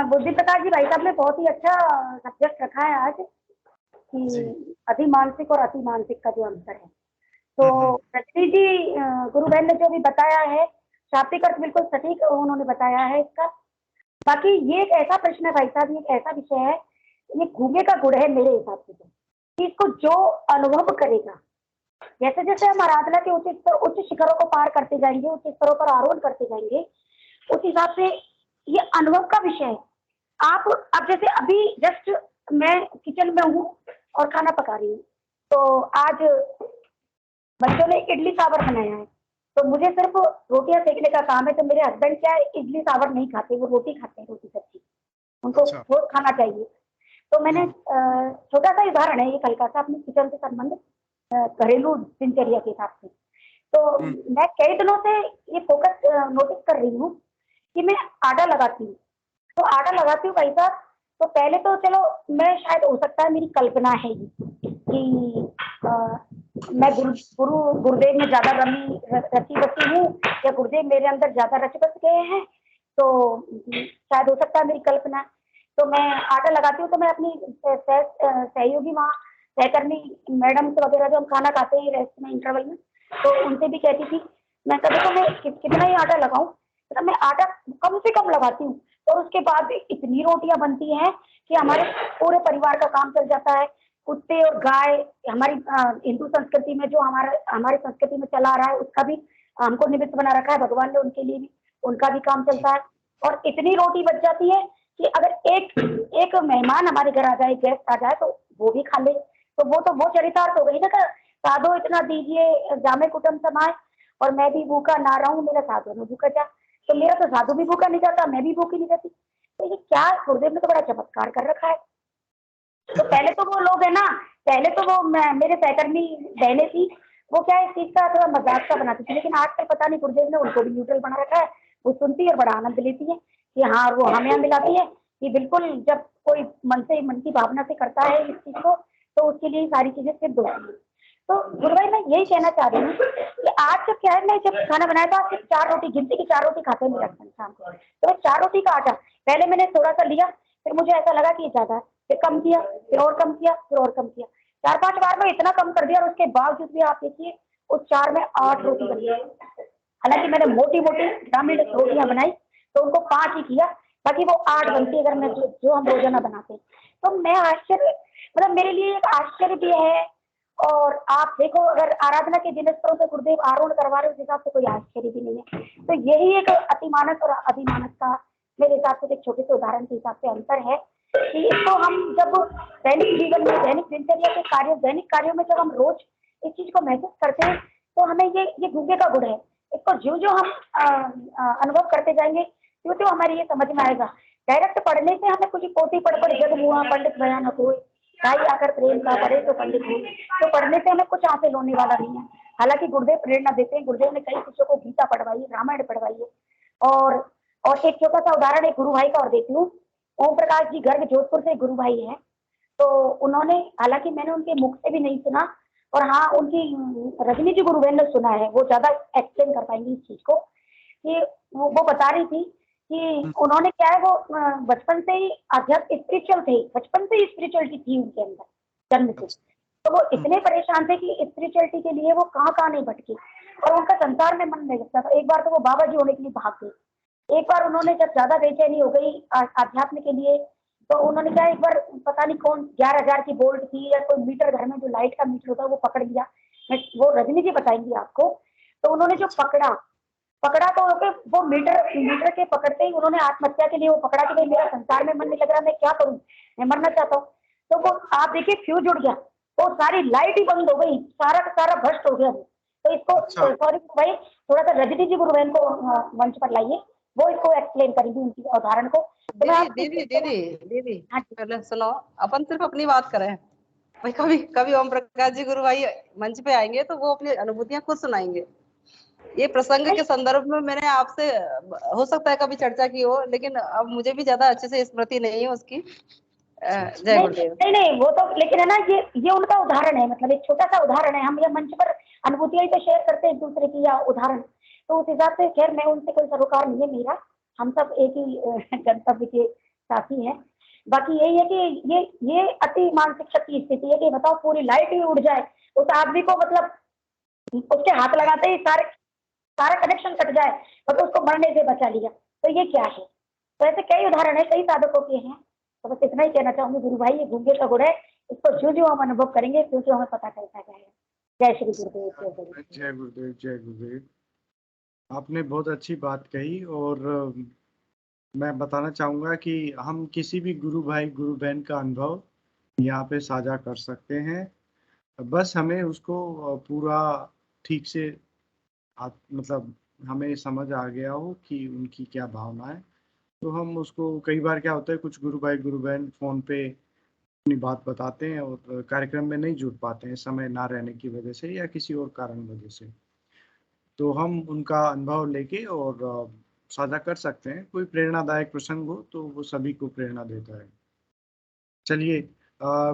बुद्धि प्रकाश जी भाई साहब ने बहुत ही अच्छा सब्जेक्ट रखा है आज, कि अति मानसिक और अति मानसिक का जो अंतर है। तो रजनी जी गुरु बहन ने जो भी बताया है, शाब्दिक अर्थ बिल्कुल सटीक उन्होंने बताया है इसका। बाकी ये एक ऐसा प्रश्न है भाई साहब, ये एक ऐसा विषय है, ये घूमे का गुड़ है मेरे हिसाब से, कि इसको जो अनुभव करेगा, जैसे जैसे हम आराधना के उच्च शिखरों को पार करते जाएंगे, उच्च स्तरों पर आरोहण करते जाएंगे, उस हिसाब से ये अनुभव का विषय है। आप अब जैसे अभी जस्ट मैं किचन में हूँ और खाना पका रही हूँ, तो आज बच्चों ने इडली सांभर बनाया है, तो मुझे सिर्फ रोटियां सेकने का काम है। तो मेरे हस्बैंड क्या है, इडली सांभर नहीं खाते, वो रोटी खाते हैं, रोटी सब्जी उनको रोज खाना चाहिए। तो मैंने छोटा सा उदाहरण है ये हल्का सा अपने किचन से संबंधित घरेलू दिनचर्या के हिसाब से। तो मैं कई दिनों से ये फोकस नोटिस कर रही हूँ कि मैं आटा लगाती हूँ, तो आटा लगाती हूँ भाई साहब, तो पहले तो चलो मैं शायद हो सकता है मेरी कल्पना है ये कि मैं गुरुदेव में ज्यादा रची बसी हूँ या गुरुदेव मेरे अंदर ज्यादा रच बस गए हैं, तो शायद हो सकता है मेरी कल्पना। तो मैं आटा लगाती हूँ तो मैं अपनी सहयोगी वहाँ सहकर्मी मैडम से वगैरह जो हम खाना खाते हैं रेस्ट में इंटरवल में, तो उनसे भी कहती थी मैं कभी तो मैं कितना ही आटा लगाऊं, तो मैं आटा कम से कम लगाती हूँ और उसके बाद भी इतनी रोटियां बनती हैं कि हमारे पूरे परिवार का काम चल जाता है। कुत्ते और गाय हमारी हिंदू संस्कृति में जो हमारी संस्कृति में चला आ रहा है उसका भी हमको निमित्त बना रखा है भगवान ने, उनके लिए भी उनका भी काम चलता है। और इतनी रोटी बच जाती है कि अगर एक मेहमान हमारे घर आ जाए, गेस्ट आ जाए तो वो भी खा ले, तो वो चरितार्थ हो गई ना। साधो इतना दीजिए जामे कुटुंब समाए और मैं भी भूखा ना रहूं, मेरा साधु में भूखा जा, तो मेरा तो साधु भी भूखा नहीं जाता, मैं भी भूखी नहीं रहती। तो ये क्या गुरुदेव ने तो बड़ा चमत्कार कर रखा है। तो पहले तो वो लोग है ना, पहले तो वो मेरे सहकर्मी बहनें थी, वो क्या इस चीज का थोड़ा मजाक सा बनाती थी, लेकिन आजकल पता नहीं गुरुदेव ने उनको भी न्यूट्रल बना रखा है। वो सुनती है और बड़ा आनंद लेती है कि हाँ, वो हमें मिलाती है कि बिल्कुल जब कोई मन की भावना से करता है इस चीज को तो उसके लिए सारी चीजें सिद्ध होती है। तो गुरु भाई मैं यही कहना चाह रही हूँ कि आज जब क्या है, मैं जब खाना बनाया था सिर्फ 4 रोटी गिनती की 4 रोटी खाते हैं मेरे हस्बैंड शाम को, तो 4 रोटी का आटा पहले मैंने थोड़ा सा लिया, फिर मुझे ऐसा लगा कि ज्यादा है, फिर कम किया, फिर और कम किया, फिर और कम किया, 4-5 बार में इतना कम कर दिया और उसके बावजूद भी आप देखिए उस 4 में 8 रोटी बनी। हालांकि मैंने मोटी मोटी ग्रामीण रोटियां बनाई तो उनको 5 ही किया, बाकी वो 8 बनती अगर मैं जो हम रोजाना बनाते हैं। तो मैं आश्चर्य, मतलब मेरे लिए एक आश्चर्य भी है। और आप देखो अगर आराधना के जिन स्तरों से गुरुदेव आरोहण करवा रहे उस हिसाब से कोई आश्चर्य भी नहीं है। तो यही एक अतिमानस और अधिमानस का मेरे हिसाब से एक छोटे से उदाहरण के हिसाब से अंतर है कि इसको हम जब दैनिक जीवन में, दैनिक दिनचर्या के कार्य, दैनिक कार्यों में जब हम रोज इस चीज को महसूस करते हैं तो हमें ये गूंगे का गुण है। इसको जो जो हम अनुभव करते जाएंगे त्यों त्यों हमारी ये समझ में आएगा। डायरेक्ट पढ़ने से हमें कुछ पोथी पढ़ जग हुआ पंडित भयानक हुए, भाई आकर प्रेम का करे तो पंडित हुए, तो पढ़ने से हमें कुछ हासिल होने वाला नहीं है। हालांकि गुरुदेव प्रेरणा देते हैं, गुरुदेव ने कई शिष्यों को गीता पढ़वाई है, रामायण पढ़वाई है। और एक छोटा सा उदाहरण एक गुरु भाई का और देती हूँ। ओम प्रकाश जी गर्ग जोधपुर से गुरु भाई हैं, तो उन्होंने, हालांकि मैंने उनके मुख से भी नहीं सुना और हाँ उनकी रजनी जी गुरु बहन ने सुना है, वो ज्यादा एक्सप्लेन कर पाएंगी इस चीज को। कि वो बता रही थी कि उन्होंने क्या है, वो बचपन से ही आध्यात्म स्पिरिचुअल थे, बचपन से ही स्पिरिचुअलिटी थी उनके अंदर जन्म से। तो वो इतने परेशान थे कि स्पिरिचुअलिटी के लिए वो कहाँ नहीं भटके और उनका संसार में मन नहीं लगता था। एक बार तो वो बाबा जी होने के लिए भाग गए। एक बार उन्होंने जब ज्यादा बेचैनी हो गई आध्यात्म के लिए, तो उन्होंने क्या, एक बार पता नहीं कौन 11,000 की बोल्ट थी या कोई मीटर, घर में जो लाइट का मीटर होता है वो पकड़ लिया। वो रजनी जी बताएंगी आपको। तो उन्होंने जो पकड़ा तो वो मीटर के पकड़ते ही उन्होंने आत्महत्या के लिए वो पकड़ा कि भाई मेरा संसार में मन नहीं लग रहा, मैं क्या करूं, मैं मरना चाहता हूँ। तो वो आप देखिए फ्यूज उड़ गया, तो सारी लाइट ही बंद हो गई, सारा का सारा भ्रष्ट हो गया। तो इसको सॉरी भाई, थोड़ा सा रजनी जी गुरु बहन को मंच पर लाइए, वो इसको एक्सप्लेन करेंगी उनकी उदाहरण को। दीदी पहले सुनो, अपन सिर्फ अपनी बात करें भाई। कभी ओम प्रकाश जी गुरु भाई मंच पे आएंगे तो वो अपनी अनुभूतियां खुद सुनाएंगे। ये प्रसंग के संदर्भ में मैंने आपसे हो सकता है कभी चर्चा की हो, लेकिन अब मुझे भी ज्यादा अच्छे से स्मृति नहीं है उसकी। जय गुरुदेव। नहीं वो तो, लेकिन है ना, ये उनका उदाहरण है, मतलब एक छोटा सा उदाहरण है। हम ये मंच पर अनुभूतियां ही तो शेयर करते हैं एक दूसरे की या उदाहरण, तो उस हिसाब से खैर मैं उनसे कोई सरोकार नहीं है मेरा, हम सब एक ही गंतव्य के साथी हैं। बाकी यही है कि ये अति मानसिक शक्ति स्थिति है कि बताओ पूरी लाइट ही उड़ जाए उस आदमी को, मतलब उसके हाथ लगाते ही सारा कनेक्शन कट जाए और तो उसको मरने से बचा लिया, तो ये क्या है। तो ऐसे कई उदाहरण है, कई साधकों के हैं। तो बस इतना ही कहना चाहूंगी गुरु भाई, ये गूंगे का गुण है, इसको जो हम अनुभव करेंगे क्योंकि हमें पता चलता जाएगा। जय श्री गुरुदेव। जय गुरुदेव। जय गुरुदेव। आपने बहुत अच्छी बात कही और मैं बताना चाहूंगा कि हम किसी भी गुरु भाई गुरु बहन का अनुभव यहाँ पे साझा कर सकते हैं, बस हमें उसको पूरा ठीक से मतलब हमें समझ आ गया हो कि उनकी क्या भावना है। तो हम उसको, कई बार क्या होता है कुछ गुरु भाई गुरु बहन फोन पे अपनी बात बताते हैं और कार्यक्रम में नहीं जुड़ पाते हैं समय ना रहने की वजह से या किसी और कारण वजह से, तो हम उनका अनुभव लेके और साझा कर सकते हैं। कोई प्रेरणादायक प्रसंग हो तो वो सभी को प्रेरणा देता है। चलिए,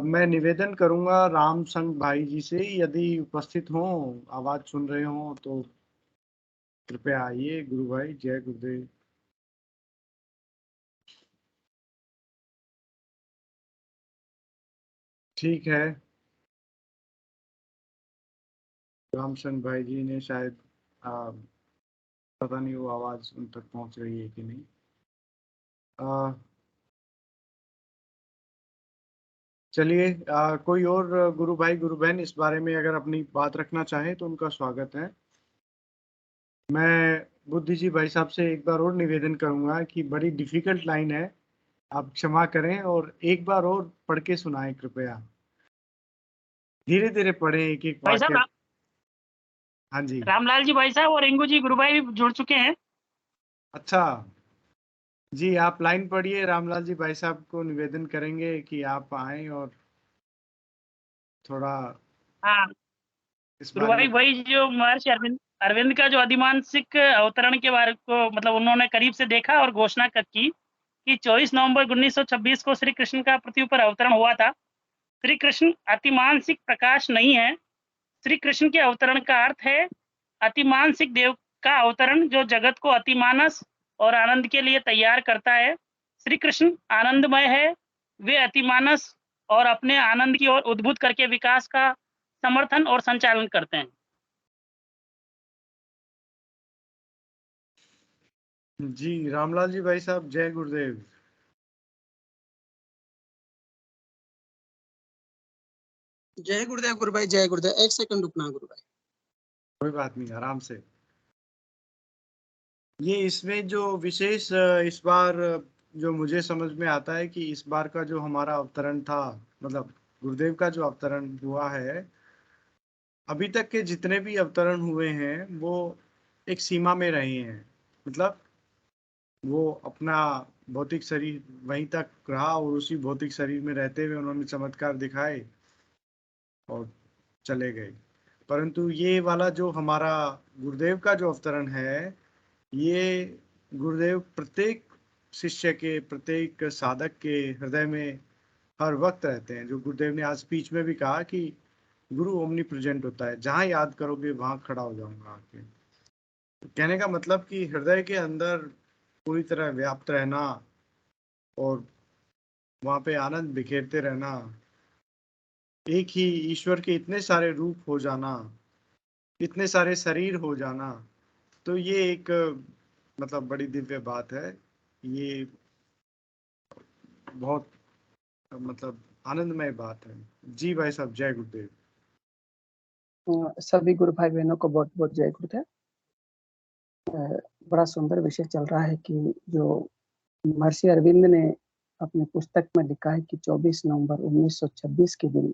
मैं निवेदन करूंगा राम संग भाई जी से, यदि उपस्थित हों, आवाज सुन रहे हों तो कृपया आइए। गुरु भाई, जय गुरुदेव। ठीक है, राम संग भाई जी ने शायद पता नहीं वो आवाज उन तक पहुंच रही है कि नहीं। चलिए, कोई और गुरु भाई गुरु बहन इस बारे में अगर अपनी बात रखना चाहे तो उनका स्वागत है। मैं बुद्धि जी भाई साहब से एक बार और निवेदन करूंगा कि बड़ी डिफिकल्ट लाइन है, आप क्षमा करें और एक बार और पढ़ के सुनाएं कृपया। धीरे धीरे पढ़ें एक एक भाई वाक्य। साहब, हाँ जी। रामलाल जी भाई साहब और रिंकू जी गुरु भाई भी जुड़ चुके हैं। अच्छा जी, आप लाइन पढ़िए। रामलाल जी भाई साहब को निवेदन करेंगे कि आप आएं और थोड़ा हाँ इस गुरु बारे भाई, में। वही जो महर्षि अरविंद अरविंद का जो अधिमानसिक अवतरण के बारे को मतलब उन्होंने करीब से देखा और घोषणा की कि 24 नवंबर 1926 को श्री कृष्ण का पृथ्वी पर अवतरण हुआ था। श्री कृष्ण अतिमानसिक प्रकाश नहीं है। श्री कृष्ण के अवतरण का अर्थ है अतिमानसिक देव का अवतरण, जो जगत को अतिमानस और आनंद के लिए तैयार करता है। श्री कृष्ण आनंदमय है, वे अतिमानस और अपने आनंद की ओर उद्भूत करके विकास का समर्थन और संचालन करते हैं। जी रामलाल जी भाई साहब, जय गुरुदेव। जय गुरुदेव गुरु भाई, जय गुरुदेव। एक सेकंड रुकना गुरु भाई। कोई बात नहीं, आराम से। ये इसमें जो विशेष इस बार जो मुझे समझ में आता है कि इस बार का जो हमारा अवतरण था, मतलब गुरुदेव का जो अवतरण हुआ है, अभी तक के जितने भी अवतरण हुए हैं वो एक सीमा में रहे हैं। मतलब वो अपना भौतिक शरीर वहीं तक रहा और उसी भौतिक शरीर में रहते हुए उन्होंने चमत्कार दिखाए और चले गए। परंतु ये वाला जो हमारा गुरुदेव का जो अवतरण है, ये गुरुदेव प्रत्येक शिष्य के, प्रत्येक साधक के हृदय में हर वक्त रहते हैं। जो गुरुदेव ने आज स्पीच में भी कहा कि गुरु ओमनी प्रेजेंट होता है, जहां याद करोगे वहां खड़ा हो जाऊंगा आके। तो कहने का मतलब कि हृदय के अंदर पूरी तरह व्याप्त रहना और वहां पे आनंद बिखेरते रहना, एक ही ईश्वर के इतने सारे रूप हो जाना, इतने सारे शरीर हो जाना, तो ये एक मतलब बड़ी दिव्य बात है। ये बहुत मतलब आनंदमय बात है। जी भाई साहब, जय गुरुदेव। सभी गुरु भाई बहनों को बहुत बहुत जय गुरुदेव। बड़ा सुंदर विषय चल रहा है कि जो महर्षि अरविंद ने अपनी पुस्तक में लिखा है कि 24 नवंबर 1926 के दिन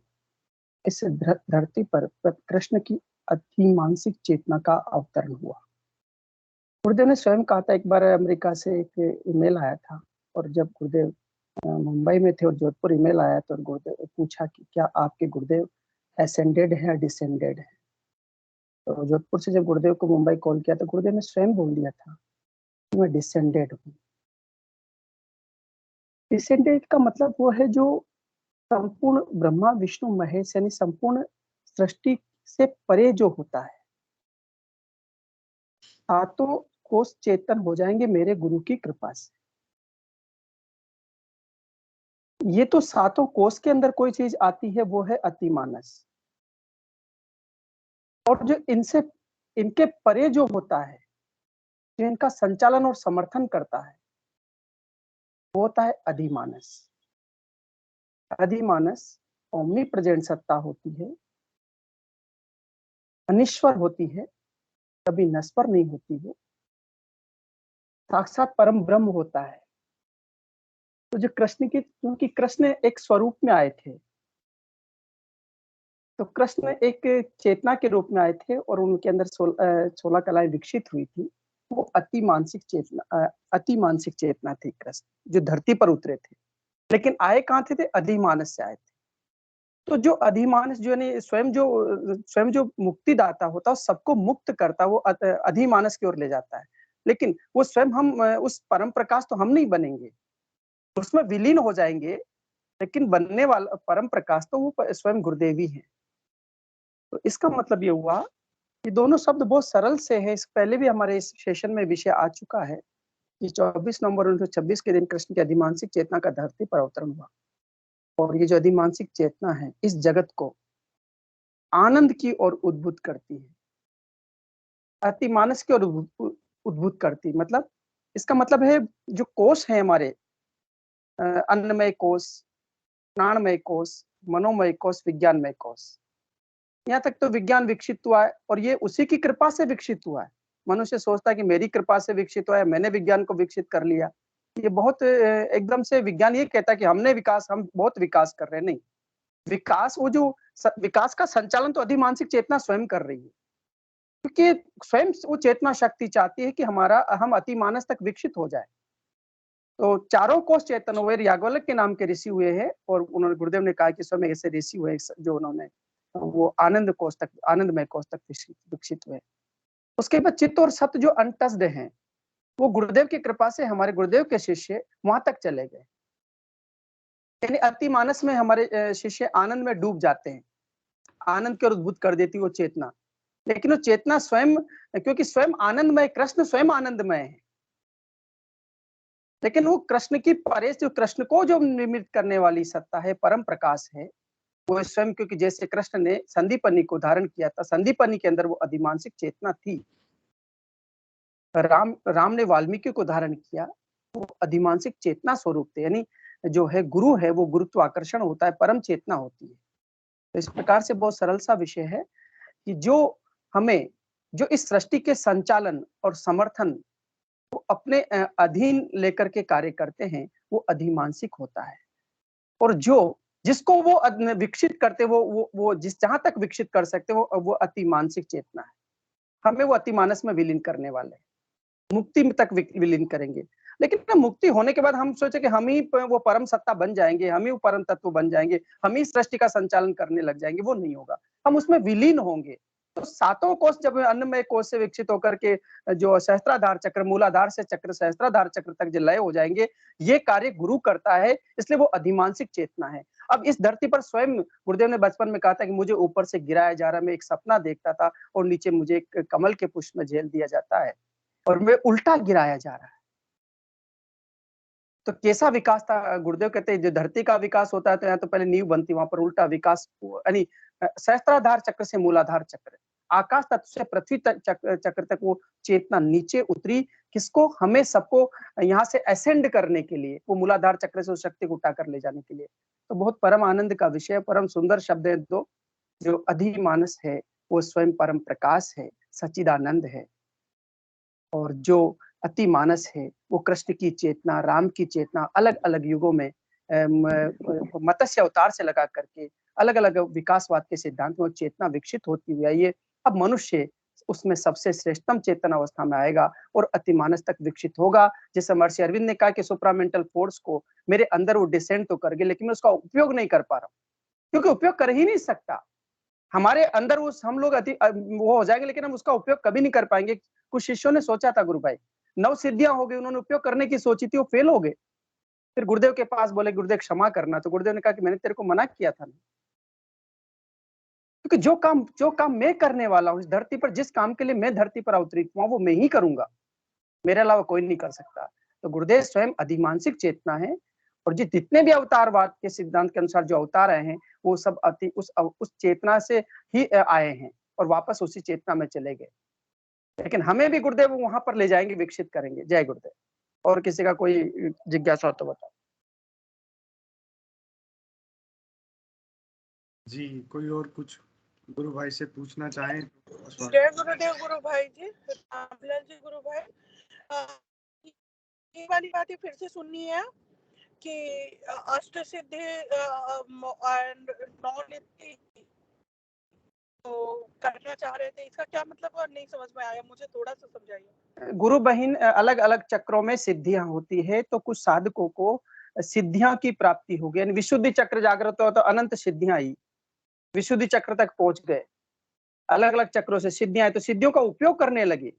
इस धरती पर कृष्ण की अति मानसिक चेतना का अवतरण हुआ। गुरुदेव ने स्वयं कहा था, एक बार अमेरिका से एक ईमेल आया था और जब गुरुदेव मुंबई में थे और जोधपुर ईमेल आया तो गुरुदेव पूछा कि क्या आपके गुरुदेव एसेंडेड है या डिसेंडेड है। तो जोधपुर से जब गुरुदेव को मुंबई कॉल किया तो गुरुदेव ने स्वयं बोल दिया था कि मैं डिसेंडेड हूँ। डिसेंडेड का मतलब वो है जो संपूर्ण ब्रह्मा विष्णु महेश यानी संपूर्ण सृष्टि से परे जो होता है। सातों कोष चेतन हो जाएंगे मेरे गुरु की कृपा से। ये तो सातों कोष के अंदर कोई चीज आती है वो है अतिमानस, और जो इनसे इनके परे जो होता है, जो इनका संचालन और समर्थन करता है, वो होता है अधिमानस। अधिमानस ओमनी प्रेजेंट सत्ता होती है, अनिश्वर होती है, कभी नश्वर नहीं होती है, साक्षात परम ब्रह्म होता है। तो जो कृष्ण की, क्योंकि कृष्ण एक स्वरूप में आए थे, तो कृष्ण एक चेतना के रूप में आए थे और उनके अंदर 16 कलाएं विकसित हुई थी। वो अति मानसिक चेतना थी कृष्ण, जो धरती पर उतरे थे। लेकिन आए कहाँ थे? अधिमानस से आए थे। तो जो अधिमानस जो है स्वयं जो मुक्तिदाता होता है, सबको मुक्त करता है, वो अधिमानस की ओर ले जाता है। लेकिन वो स्वयं हम उस परम प्रकाश तो हम नहीं बनेंगे, उसमें विलीन हो जाएंगे, लेकिन बनने वाला परम प्रकाश तो वो स्वयं गुरुदेव ही है। तो इसका मतलब ये हुआ कि दोनों शब्द बहुत सरल से है। इस पहले भी हमारे इस सेशन में विषय आ चुका है कि 24 नवंबर 1926 के दिन कृष्ण की अधिमानसिक चेतना का धरती पर अवतरण हुआ, और ये जो अधिमानसिक चेतना है इस जगत को आनंद की ओर उद्बुद्ध करती है, अतिमानस की ओर उद्बुद्ध करती। मतलब इसका मतलब है जो कोष है हमारे, अन्नमय कोष, प्राणमय कोष, मनोमय कोष, विज्ञानमय कोष, यहाँ तक तो विज्ञान विकसित हुआ है और ये उसी की कृपा से विकसित हुआ है। मनुष्य सोचता है कि मेरी कृपा से विकसित हुआ है, मैंने विज्ञान को विकसित कर लिया। ये बहुत एकदम से विज्ञान ये कहता है कि हम बहुत विकास कर रहे हैं। नहीं, विकास वो जो विकास का संचालन तो अधिमानसिक चेतना स्वयं कर रही है, क्योंकि स्वयं वो चेतना शक्ति चाहती है कि हम अतिमानस तक विकसित हो जाए। तो चारों कोष चेतन हुए याज्ञवल्क्य के नाम के ऋषि हुए हैं, और उन्होंने गुरुदेव ने कहा कि स्वयं ऐसे ऋषि हुए जो उन्होंने वो आनंद कोष तक, आनंदमय कोष तक विकसित हुए। उसके बाद चित्त और सत्य जो अनटच्ड हैं, वो गुरुदेव की कृपा से हमारे गुरुदेव के शिष्य वहां तक चले गए। यानी अतिमानस में हमारे शिष्य आनंद में डूब जाते हैं, आनंद की ओर उद्बुद्ध कर देती वो चेतना। लेकिन वो चेतना स्वयं, क्योंकि स्वयं आनंदमय, कृष्ण स्वयं आनंदमय है, लेकिन वो कृष्ण की परे जो कृष्ण को जो निर्मित करने वाली सत्ता है, परम प्रकाश है, वो स्वयं, क्योंकि जैसे कृष्ण ने संदीपनी को धारण किया था, संदीपनी के अंदर वो अधिमानसिक चेतना थी। राम ने वाल्मीकि को धारण किया, वो अधिमानसिक चेतना स्वरूप थे। यानी जो है गुरु है वो गुरुत्वाकर्षण होता है, परम चेतना होती है। तो इस प्रकार से बहुत सरल सा विषय है कि जो इस सृष्टि के संचालन और समर्थन वो अपने अधीन लेकर के कार्य करते हैं, वो अधिमानसिक होता है। और जिसको वो विकसित करते, वो जहां तक विकसित कर सकते वो अतिमानसिक चेतना है। हमें वो अतिमानस में विलीन करने वाले हैं, मुक्ति तक विलीन करेंगे। लेकिन मुक्ति होने के बाद हम सोचे कि हम ही वो परम सत्ता बन जाएंगे, हम ही वो परम तत्व बन जाएंगे, हम ही सृष्टि का संचालन करने लग जाएंगे, वो नहीं होगा। हम उसमें विलीन होंगे। तो सातों कोष जब अन्नमय कोष से विकसित होकर के जो सहस्त्राधार चक्र, मूलाधार से चक्र सहस्त्राधार चक्र तक जो लय हो जाएंगे, ये कार्य गुरु करता है, इसलिए वो अधिमानसिक चेतना है। अब इस धरती पर स्वयं गुरुदेव ने बचपन में कहा था कि मुझे ऊपर से गिराया जा रहा है, मैं एक सपना देखता था और नीचे मुझे एक कमल के पुष्प में झेल दिया जाता है और मैं उल्टा गिराया जा रहा है। तो कैसा विकास था? गुरुदेव कहते हैं जो धरती का विकास होता है तो यहाँ तो पहले नींव बनती, वहां पर उल्टा विकास, यानी सहस्त्राधार चक्र से मूलाधार चक्र, आकाश तत्व से पृथ्वी चक्र तक वो चेतना नीचे उतरी। किसको? हमें सबको यहाँ से असेंड करने के लिए, वो मूलाधार चक्र से उस शक्ति को उठाकर ले जाने के लिए। तो बहुत परम आनंद का विषय, परम सुंदर शब्द है। दो जो अधिमानस है वो स्वयं परम प्रकाश है, सच्चिदानंद है, और जो अतिमानस है वो कृष्ण की चेतना, राम की चेतना, अलग अलग युगों में मत्स्य अवतार से लगा करके अलग अलग विकासवाद के सिद्धांत में चेतना विकसित होती हुई आई है। अब मनुष्य उसमें सबसे श्रेष्ठतम चेतन अवस्था में आएगा और अतिमानस तक विकसित होगा। जैसे महर्षि अरविंद ने कहा कि सुप्रामेंटल फोर्स को मेरे अंदर वो डिसेंड तो कर गए, लेकिन मैं उसका उपयोग नहीं कर पा रहा हूँ, क्योंकि उपयोग कर ही नहीं सकता। हमारे अंदर हम लोग वो हो जाएंगे, लेकिन हम उसका उपयोग कभी नहीं कर पाएंगे। कुछ शिष्यों ने सोचा था गुरु भाई, 9 सिद्धियां हो गई, उन्होंने उपयोग करने की सोची थी, वो फेल हो गए। फिर गुरुदेव के पास बोले गुरुदेव क्षमा करना, तो गुरुदेव ने कहा कि मैंने तेरे को मना किया था, क्योंकि जो काम मैं करने वाला हूँ इस धरती पर, जिस काम के लिए मैं धरती पर अवतरित हुआ वो मैं ही करूंगा, मेरे अलावा कोई नहीं कर सकता। तो गुरुदेव स्वयं अधिमानसिक चेतना है, और जितने भी अवतारवाद के सिद्धांत के अनुसार जो अवतार आए हैं वो सब उस चेतना से ही आए हैं और वापस उसी चेतना में चले गए। लेकिन हमें भी गुरुदेव वहां पर ले जाएंगे, विकसित करेंगे। जय गुरुदेव। और किसी का कोई जिज्ञासा हो तो बताओ। जी, कोई और कुछ गुरु भाई से पूछना चाहें? जय गुरुदेव गुरु भाई जी, रामलाल जी गुरु भाई, ये वाली बातें फिर से सुननी है कि अष्ट सिद्धि एंड नॉलेज तो करना चाह रहे थे, इसका क्या मतलब? और नहीं समझ में आया, मुझे थोड़ा सा समझाइए। गुरु बहन, अलग अलग चक्रों में सिद्धियां होती है, तो कुछ साधकों को सिद्धियां की प्राप्ति हो गई, विशुद्धि चक्र जागृत हो तो अनंत सिद्धियां आई, विशुद्धि चक्र तक पहुंच गए। अलग अलग चक्रों से सिद्धियां आई तो सिद्धियों का उपयोग करने लगे।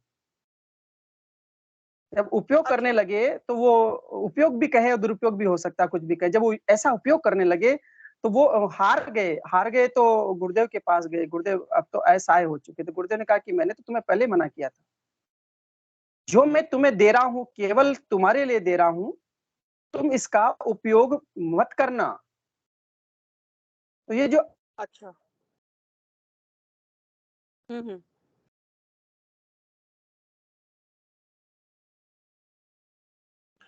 जब उपयोग करने लगे तो वो उपयोग भी कहे और दुरुपयोग भी हो सकता है, कुछ भी कहे। जब वो ऐसा उपयोग करने लगे तो वो हार गए तो गुरुदेव के पास गए। गुरुदेव अब तो असहाय हो चुके थे। गुरुदेव ने कहा कि मैंने तो तुम्हें पहले मना किया था, जो मैं तुम्हें दे रहा हूँ केवल तुम्हारे लिए दे रहा हूँ, तुम इसका उपयोग मत करना। तो ये जो अच्छा। हम्म।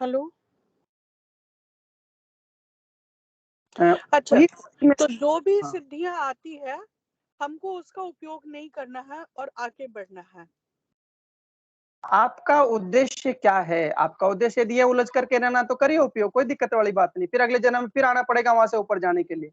हेलो। अच्छा, वही तो जो भी हाँ। सिद्धियां आती है हमको उसका उपयोग नहीं करना है और आगे बढ़ना है। आपका उद्देश्य क्या है? आपका उद्देश्य यदि ये उलझ करके रहना तो करिए उपयोग, कोई दिक्कत वाली बात नहीं। फिर अगले जन्म में फिर आना पड़ेगा वहां से ऊपर जाने के लिए।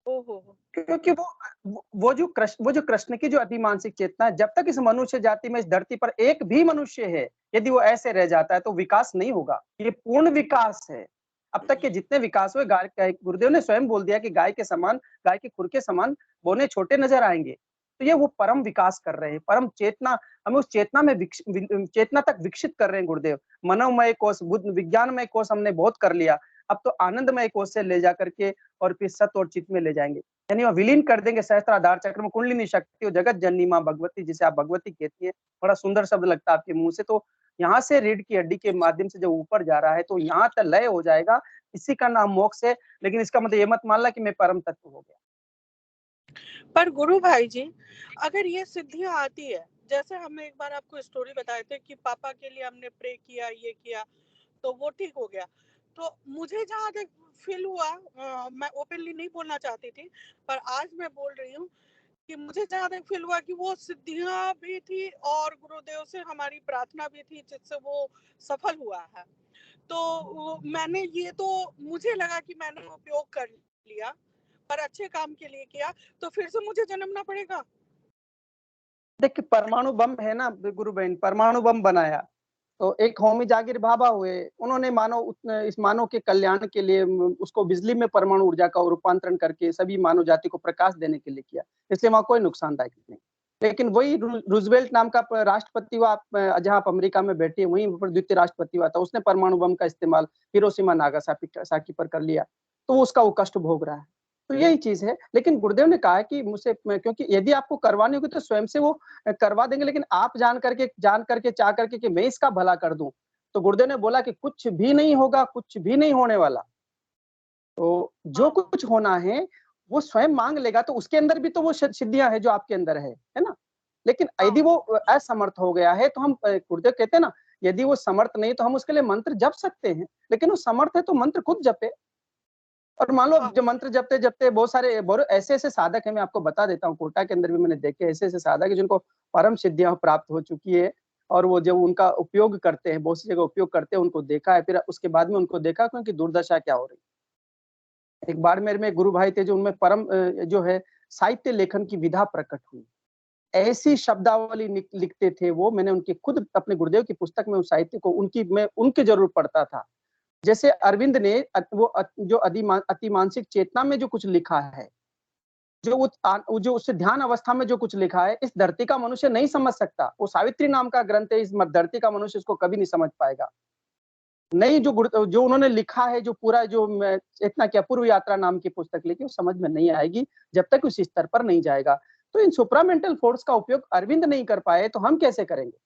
ओहो। क्योंकि वो जो कृष्ण की जो अतिमानसिक चेतना है, जब तक इस मनुष्य जाति में इस धरती पर एक भी मनुष्य है, यदि वो ऐसे रह जाता है तो विकास नहीं होगा। ये पूर्ण विकास है। अब तक के जितने विकास हुए, गाय गुरुदेव ने स्वयं बोल दिया कि गाय के समान, गाय के खुर के समान बोने छोटे नजर आएंगे। तो ये वो परम विकास कर रहे हैं, परम चेतना, हमें उस चेतना में चेतना तक विकसित कर रहे हैं गुरुदेव। मनोमय कोश, बुद्ध विज्ञानमय कोश हमने बहुत कर लिया, अब तो आनंदमय कोश से ले जा करके और फिर सत और चित्त में ले जाएंगे। यानी वो विलीन कर देंगे सहस्त्राधार चक्र में, कुंडलिनी शक्ति और जगत जननी माँ भगवती, जिसे आप भगवती कहती है। बड़ा सुंदर शब्द लगता है आपके मुंह से। तो यहाँ से रीढ़ की हड्डी के माध्यम से जब ऊपर जा रहा है तो यहाँ तक लय हो जाएगा। इसी का नाम मोक्ष है। लेकिन इसका मतलब ये मत मान ला कि मैं परम तत्व हो गया। पर गुरु भाई जी, अगर ये सिद्धियां आती है, जैसे हमने एक बार आपको स्टोरी बताए थे कि पापा के लिए हमने प्रे किया, ये किया, तो वो ठीक हो गया। तो मुझे जहाँ तक फील हुआ, मैं ओपनली नहीं बोलना चाहती थी, पर आज मैं बोल रही हूँ कि मुझे जहाँ तक फील हुआ कि वो सिद्धियां भी थी और गुरुदेव से हमारी प्रार्थना भी थी जिससे वो सफल हुआ है। तो मैंने ये तो मुझे लगा कि मैंने उपयोग कर लिया, पर अच्छे काम के लिए किया, तो फिर से मुझे जन्मना पड़ेगा। देखिए परमाणु बम है ना गुरु बहन, परमाणु बम बनाया तो एक होमी जागीर बाबा हुए, उन्होंने इस मानव के कल्याण के लिए उसको बिजली में परमाणु ऊर्जा का रूपांतरण करके सभी मानव जाति को प्रकाश देने के लिए किया, इसलिए वहां कोई नुकसानदायक नहीं। लेकिन वही रूजवेल्ट नाम का राष्ट्रपति हुआ, जहां आप अमेरिका में बैठे वहीं पर द्वितीय राष्ट्रपति हुआ था, उसने परमाणु बम का इस्तेमाल हिरोशिमा नागासाकी पर कर लिया, तो उसका वो कष्ट भोग रहा है। तो यही चीज है। लेकिन गुरुदेव ने कहा है कि मुझसे, क्योंकि यदि आपको करवानी होगी तो स्वयं से वो करवा देंगे, लेकिन आप जान करके चाह करके कि मैं इसका भला कर दूं, तो गुरुदेव ने बोला कि कुछ भी नहीं होगा, कुछ भी नहीं होने वाला। तो जो कुछ होना है वो स्वयं मांग लेगा, तो उसके अंदर भी तो वो सिद्धियां है जो आपके अंदर है ना। लेकिन यदि वो असमर्थ हो गया है तो हम, गुरुदेव कहते हैं ना, यदि वो समर्थ नहीं तो हम उसके लिए मंत्र जप सकते हैं, लेकिन वो समर्थ है तो मंत्र खुद जपे। और मान लो जो मंत्र जपते जपते बहुत सारे ऐसे ऐसे साधक है, मैं आपको बता देता हूँ, कोटा के अंदर भी मैंने देखे ऐसे ऐसे साधक है जिनको परम सिद्धियां प्राप्त हो चुकी है, और वो जब उनका उपयोग करते हैं, बहुत सी जगह उपयोग करते हैं, उनको देखा है, फिर उसके बाद में उनको देखा कि उनकी दुर्दशा क्या हो रही। एक बार मेरे में गुरु भाई थे जो उनमें परम जो है साहित्य लेखन की विधा प्रकट हुई, ऐसी शब्दावली लिखते थे वो। मैंने उनके खुद अपने गुरुदेव की पुस्तक में उस साहित्य को मैं उनके जरूर पढ़ता था। जैसे अरविंद ने जो अतिमानसिक चेतना में जो कुछ लिखा है, जो उससे ध्यान अवस्था में जो कुछ लिखा है, इस धरती का मनुष्य नहीं समझ सकता। वो सावित्री नाम का ग्रंथ है, इस धरती का मनुष्य इसको कभी नहीं समझ पाएगा। नहीं, जो उन्होंने लिखा है, जो पूरा जो चेतना की अपूर्व यात्रा नाम की पुस्तक लिखी, वो समझ में नहीं आएगी जब तक उस स्तर पर नहीं जाएगा। तो इन सुप्रामेंटल फोर्स का उपयोग अरविंद नहीं कर पाए तो हम कैसे करेंगे?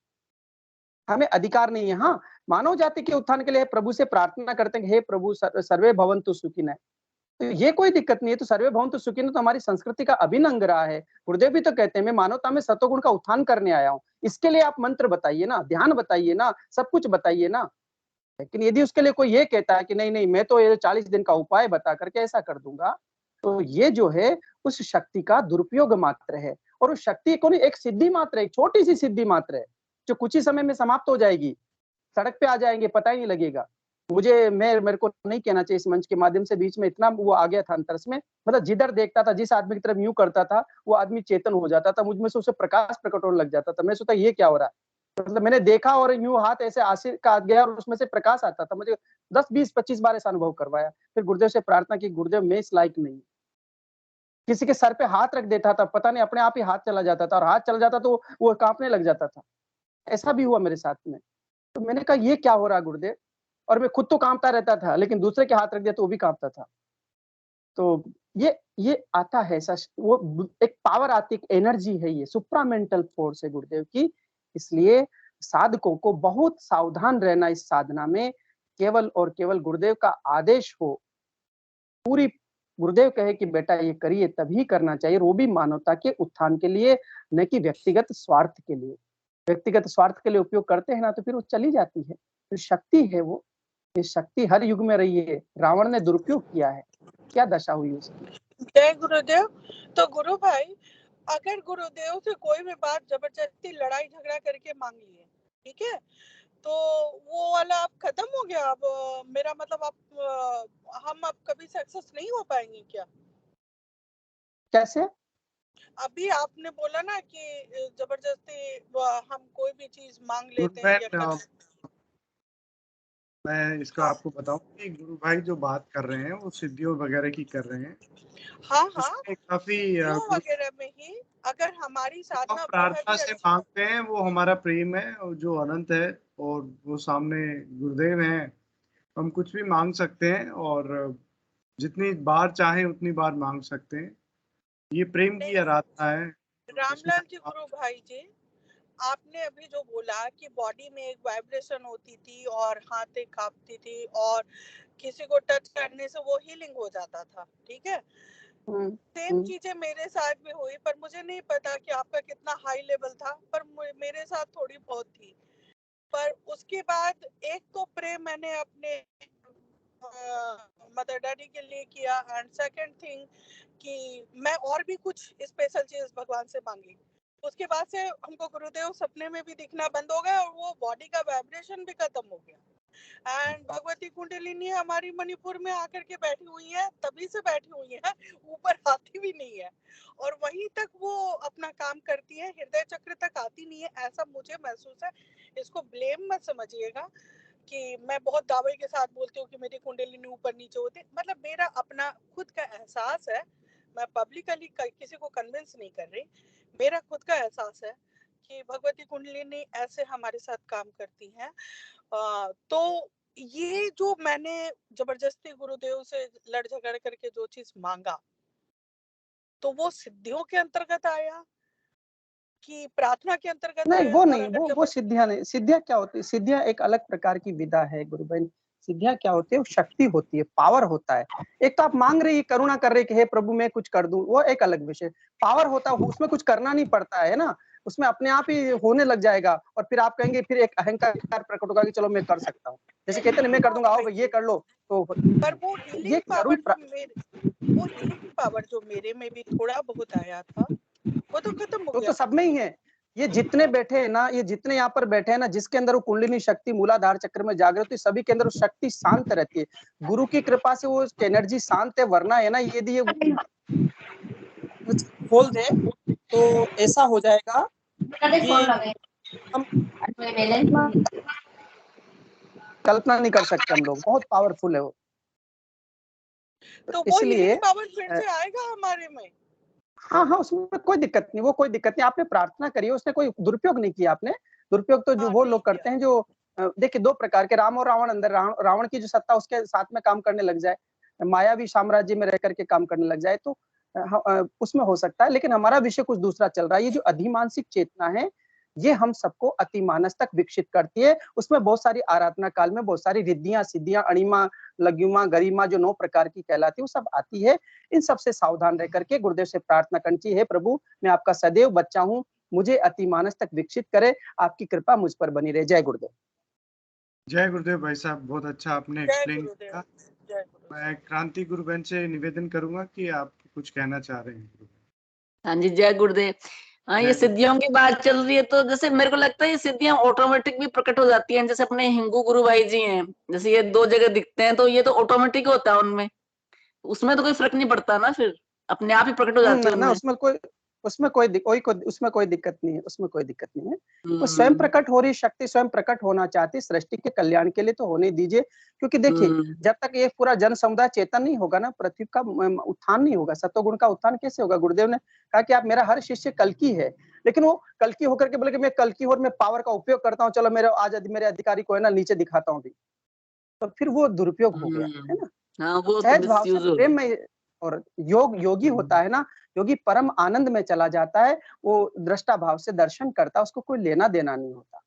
हमें अधिकार नहीं है। हाँ, मानव जाति के उत्थान के लिए प्रभु से प्रार्थना करते हैं, हे प्रभु सर्वे भवन्तु सुखिनः। तो ये कोई दिक्कत नहीं है। तो सर्वे भवन्तु सुखिनः तो हमारी संस्कृति का अभिन्न अंग रहा है। गुरुदेव भी तो कहते हैं मैं मानवता में सत्वगुण का उत्थान करने आया हूँ। इसके लिए आप मंत्र बताइए ना, ध्यान बताइए ना, सब कुछ बताइए ना। लेकिन यदि उसके लिए कोई ये कहता है कि नहीं नहीं मैं तो ये 40 दिन का उपाय बता करके ऐसा कर दूंगा, तो ये जो है उस शक्ति का दुरुपयोग मात्र है। और उस शक्ति को नहीं, एक सिद्धि मात्र है, एक छोटी सी सिद्धि मात्र है जो कुछ ही समय में समाप्त हो जाएगी। सड़क पे आ जाएंगे, पता ही नहीं लगेगा। मेरे को नहीं कहना चाहिए इस मंच के माध्यम से, बीच में इतना वो आ गया था अंतरस में, मतलब जिधर देखता था, जिस आदमी की तरफ यूं करता था, वो आदमी चेतन हो जाता था, मुझ में से उसे प्रकाश प्रकट होने लग जाता था। मैं सोचा ये क्या हो रहा है, मतलब मैंने देखा और यूं हाथ ऐसे आशीर का गया और उसमें से प्रकाश आता था। मुझे 10 20 25 बार ऐसा अनुभव करवाया। फिर गुरुदेव से प्रार्थना की, गुरुदेव मैं इस लायक नहीं। किसी के सर पे हाथ रख देता था, पता नहीं अपने आप ही हाथ चला जाता था, और हाथ चला जाता तो वो कांपने लग जाता था। ऐसा भी हुआ मेरे साथ में। तो मैंने कहा ये क्या हो रहा है गुरुदेव, और मैं खुद तो कांपता रहता था, लेकिन दूसरे के हाथ रख दिया तो वो भी कांपता था। तो ये आता है ऐसा, वो एक पावर आती, एक एनर्जी है, ये सुप्रामेंटल फोर्स है गुरुदेव की। इसलिए साधकों को बहुत सावधान रहना इस साधना में। केवल और केवल गुरुदेव का आदेश हो, पूरी गुरुदेव कहे कि बेटा ये करिए, तभी करना चाहिए, वो भी मानवता के उत्थान के लिए, न कि व्यक्तिगत स्वार्थ के लिए। व्यक्तिगत स्वार्थ के लिए उपयोग करते हैं ना, तो फिर वो चली जाती है। फिर शक्ति है वो, ये शक्ति हर युग में रही है। रावण ने दुरुपयोग किया है, क्या दशा हुई उसकी। जय गुरुदेव। तो गुरु भाई, अगर गुरुदेव से कोई भी बात जबरदस्ती लड़ाई झगड़ा करके मांग लिए, ठीक है, तो वो वाला अब खत्म हो गया। अब मेरा मतलब अब हम अब कभी सक्सेस नहीं हो पाएंगे क्या? कैसे? अभी आपने बोला ना कि जबरदस्ती हम कोई भी चीज मांग लेते हैं या मैं इसका आपको बताऊं कि गुरु भाई जो बात कर रहे हैं वो सिद्धियों वगैरह की कर रहे हैं। हाँ, काफी वगैरह में ही अगर हमारी साधना प्रार्थना से मांगते हैं, वो हमारा प्रेम है और जो अनंत है, और वो सामने गुरुदेव हैं, हम कुछ भी मांग सकते हैं और जितनी बार चाहे उतनी बार मांग सकते हैं। ये प्रेम की आराधना है। रामलाल जी, गुरु भाई जी, आपने अभी जो बोला कि बॉडी में एक वाइब्रेशन होती थी और हाथ एक कांपती थी और किसी को टच करने से वो हीलिंग हो जाता था, ठीक है। सेम चीजें मेरे साथ भी हुई, पर मुझे नहीं पता कि आपका कितना हाई लेवल था, पर मेरे साथ थोड़ी बहुत थी। पर उसके बाद एक तो प्रे मैंने अपने मदर डैडी के लिए किया, एंड सेकंड थिंग कि मैं और भी कुछ स्पेशल चीज भगवान से मांगी। उसके बाद से हमको गुरुदेव सपने में भी दिखना बंद हो गया और वो बॉडी का वाइब्रेशन भी खत्म हो गया। एंड भगवती कुंडलिनी हमारी मणिपुर में आकर के बैठी हुई है, तभी से बैठी हुई है, ऊपर आती भी नहीं है और वहीं तक वो अपना काम करती है, हृदय चक्र तक आती नहीं है, ऐसा मुझे महसूस है। इसको ब्लेम मत समझिएगा कि मैं बहुत दावे के साथ बोलती हूँ कि मेरी कुंडलिनी ऊपर नीचे होती, मतलब मेरा अपना खुद का एहसास है। मैं पब्लिकली किसी को कन्विंस नहीं कर रही, मेरा खुद का एहसास है कि भगवती कुंडलिनी ऐसे हमारे साथ काम करती हैं। तो ये जो मैंने जबरदस्ती गुरुदेव से लड़ झगड़ करके जो चीज मांगा, तो वो सिद्धियों के अंतर्गत आया कि प्रार्थना के अंतर्गत नहीं, आया? वो नहीं, वो सिद्धियां नहीं। सिद्धियां क्या होती है? सिद्धियां एक अलग प्रकार की विधा है गुरु बहन। सिद्धियां क्या होती है? वो शक्ति होती है, पावर होता है। एक तो आप मांग रही, करुणा कर रही कि हे प्रभु मैं कुछ कर दूं, वो एक अलग विषय। पावर होता है, उसमें कुछ करना नहीं पड़ता है ना, उसमें अपने आप ही होने लग जाएगा और फिर आप कहेंगे, फिर एक अहंकार प्रकट होगा कि चलो मैं कर सकता हूँ। जैसे कहते हैं मैं कर दूंगा, आओ ये कर लो। तो पर वो हीलिंग ये पावर जो मेरे में भी थोड़ा बहुत आया था, वो तो खत्म हो गया। तो सब में ही है। ये जितने बैठे हैं ना, ये जितने यहाँ पर बैठे हैं ना, जिसके अंदर वो कुंडलिनी शक्ति मूलाधार चक्र में जागृत है, सभी के अंदर वो शक्ति शांत रहती है। गुरु की कृपा से वो एनर्जी शांत है, वरना है ना यदि ये खोल दे तो ऐसा हो जाएगा कि हम कल्पना नहीं कर सकते हम लोग। बहुत पावरफुल है वो। तो वो हीलिंग पावर फिर से आएगा हमारे में। हाँ, उसमें कोई दिक्कत नहीं, वो कोई दिक्कत नहीं। आपने प्रार्थना करी है, उसने कोई दुरुपयोग नहीं किया आपने। दुरुपयोग तो जो वो लोग करते हैं जो देखिए दो प्रकार के, राम और रावण। अंदर रावण की जो सत्ता उसके साथ में काम करने लग जाए, मायावी साम्राज्य में रह करके काम करने लग जाए, तो उसमें हो सकता है। लेकिन हमारा विषय कुछ दूसरा चल रहा है। ये जो अधिमानसिक चेतना है, ये हम सबको अतिमानस तक विकसित करती है। उसमें बहुत सारी आराधना काल में बहुत सारी रिद्धियां, सिद्धियां, अणिमा, लघुमा, गरिमा जो 9 प्रकार की कहलाती है, वो सब आती है। इन सब से सावधान रह करके गुरुदेव से प्रार्थना करनी चाहिए, हे प्रभु मैं आपका सदैव बच्चा हूँ, मुझे अतिमानस तक विकसित करे, आपकी कृपा मुझ पर बनी रहे। जय गुरुदेव। जय गुरुदेव भाई साहब, बहुत अच्छा आपने एक्सप्लेन किया। मैं क्रांति गुरु बहन से निवेदन करूंगा कि आप कुछ कहना चाह रहे हैं। हाँ जी, जय गुरुदेव। हाँ, ये सिद्धियों की बात चल रही है, तो जैसे मेरे को लगता है ये सिद्धियां ऑटोमेटिक भी प्रकट हो जाती हैं। जैसे अपने हिंगू गुरु भाई जी हैं, जैसे ये 2 जगह दिखते हैं, तो ये तो ऑटोमेटिक होता है उनमें, उसमें तो कोई फर्क नहीं पड़ता ना, फिर अपने आप ही प्रकट हो जाती है। उसमें कोई दिक्कत नहीं है, उसमें कोई दिक्कत नहीं है। वो स्वयं प्रकट हो रही शक्ति स्वयं प्रकट होना चाहती, सृष्टि के कल्याण के लिए तो होने दीजिए। क्योंकि देखिए जब तक ये पूरा जन समुदाय चेतन नहीं होगा ना, पृथ्वी का उत्थान नहीं होगा। सत्वगुण का उत्थान कैसे होगा? गुरुदेव ने कहा कि आप मेरा हर शिष्य कल्कि है, लेकिन वो कल्कि होकर के बोले कि मैं कल्कि और मैं पावर का उपयोग करता हूँ, चलो मेरे आज मेरे अधिकारी को है ना नीचे दिखाता हूँ भी, तो फिर वो दुरुपयोग हो गया, है ना। हाँ, वो तो सहज भाव मिसयूज से हो प्रेम में, और योगी होता है ना, योगी परम आनंद में चला जाता है, वो दृष्टा भाव से दर्शन करता है, उसको कोई लेना देना नहीं होता।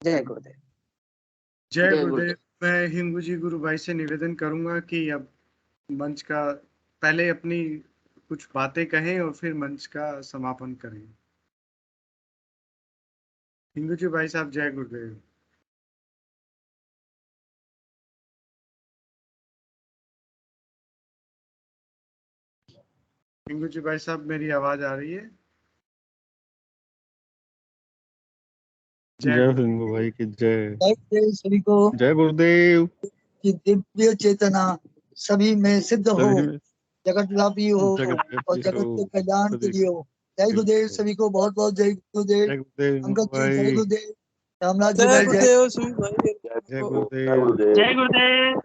जय गुरुदेव। जय गुरुदेव। मैं हिंगू जी गुरु भाई से निवेदन करूंगा कि अब मंच का पहले अपनी कुछ बातें कहें और फिर मंच का समापन करें। हिंगू जी भाई साहब, जय गुरुदेव। हिंगू जी भाई साहब, मेरी आवाज आ रही है? जय हिंगू भाई की जय। जय सभी को। जय गुरुदेव कि दिव्य चेतना सभी में सिद्ध हो, जगत व्यापी हो और जगत के कल्याण के लिए हो। जय गुरुदेव सभी को, बहुत बहुत जय गुरुदेव। अंकल जी जय गुरुदेव, रामलाल जी भाई जय गुरुदेव। जय गुरुदेव।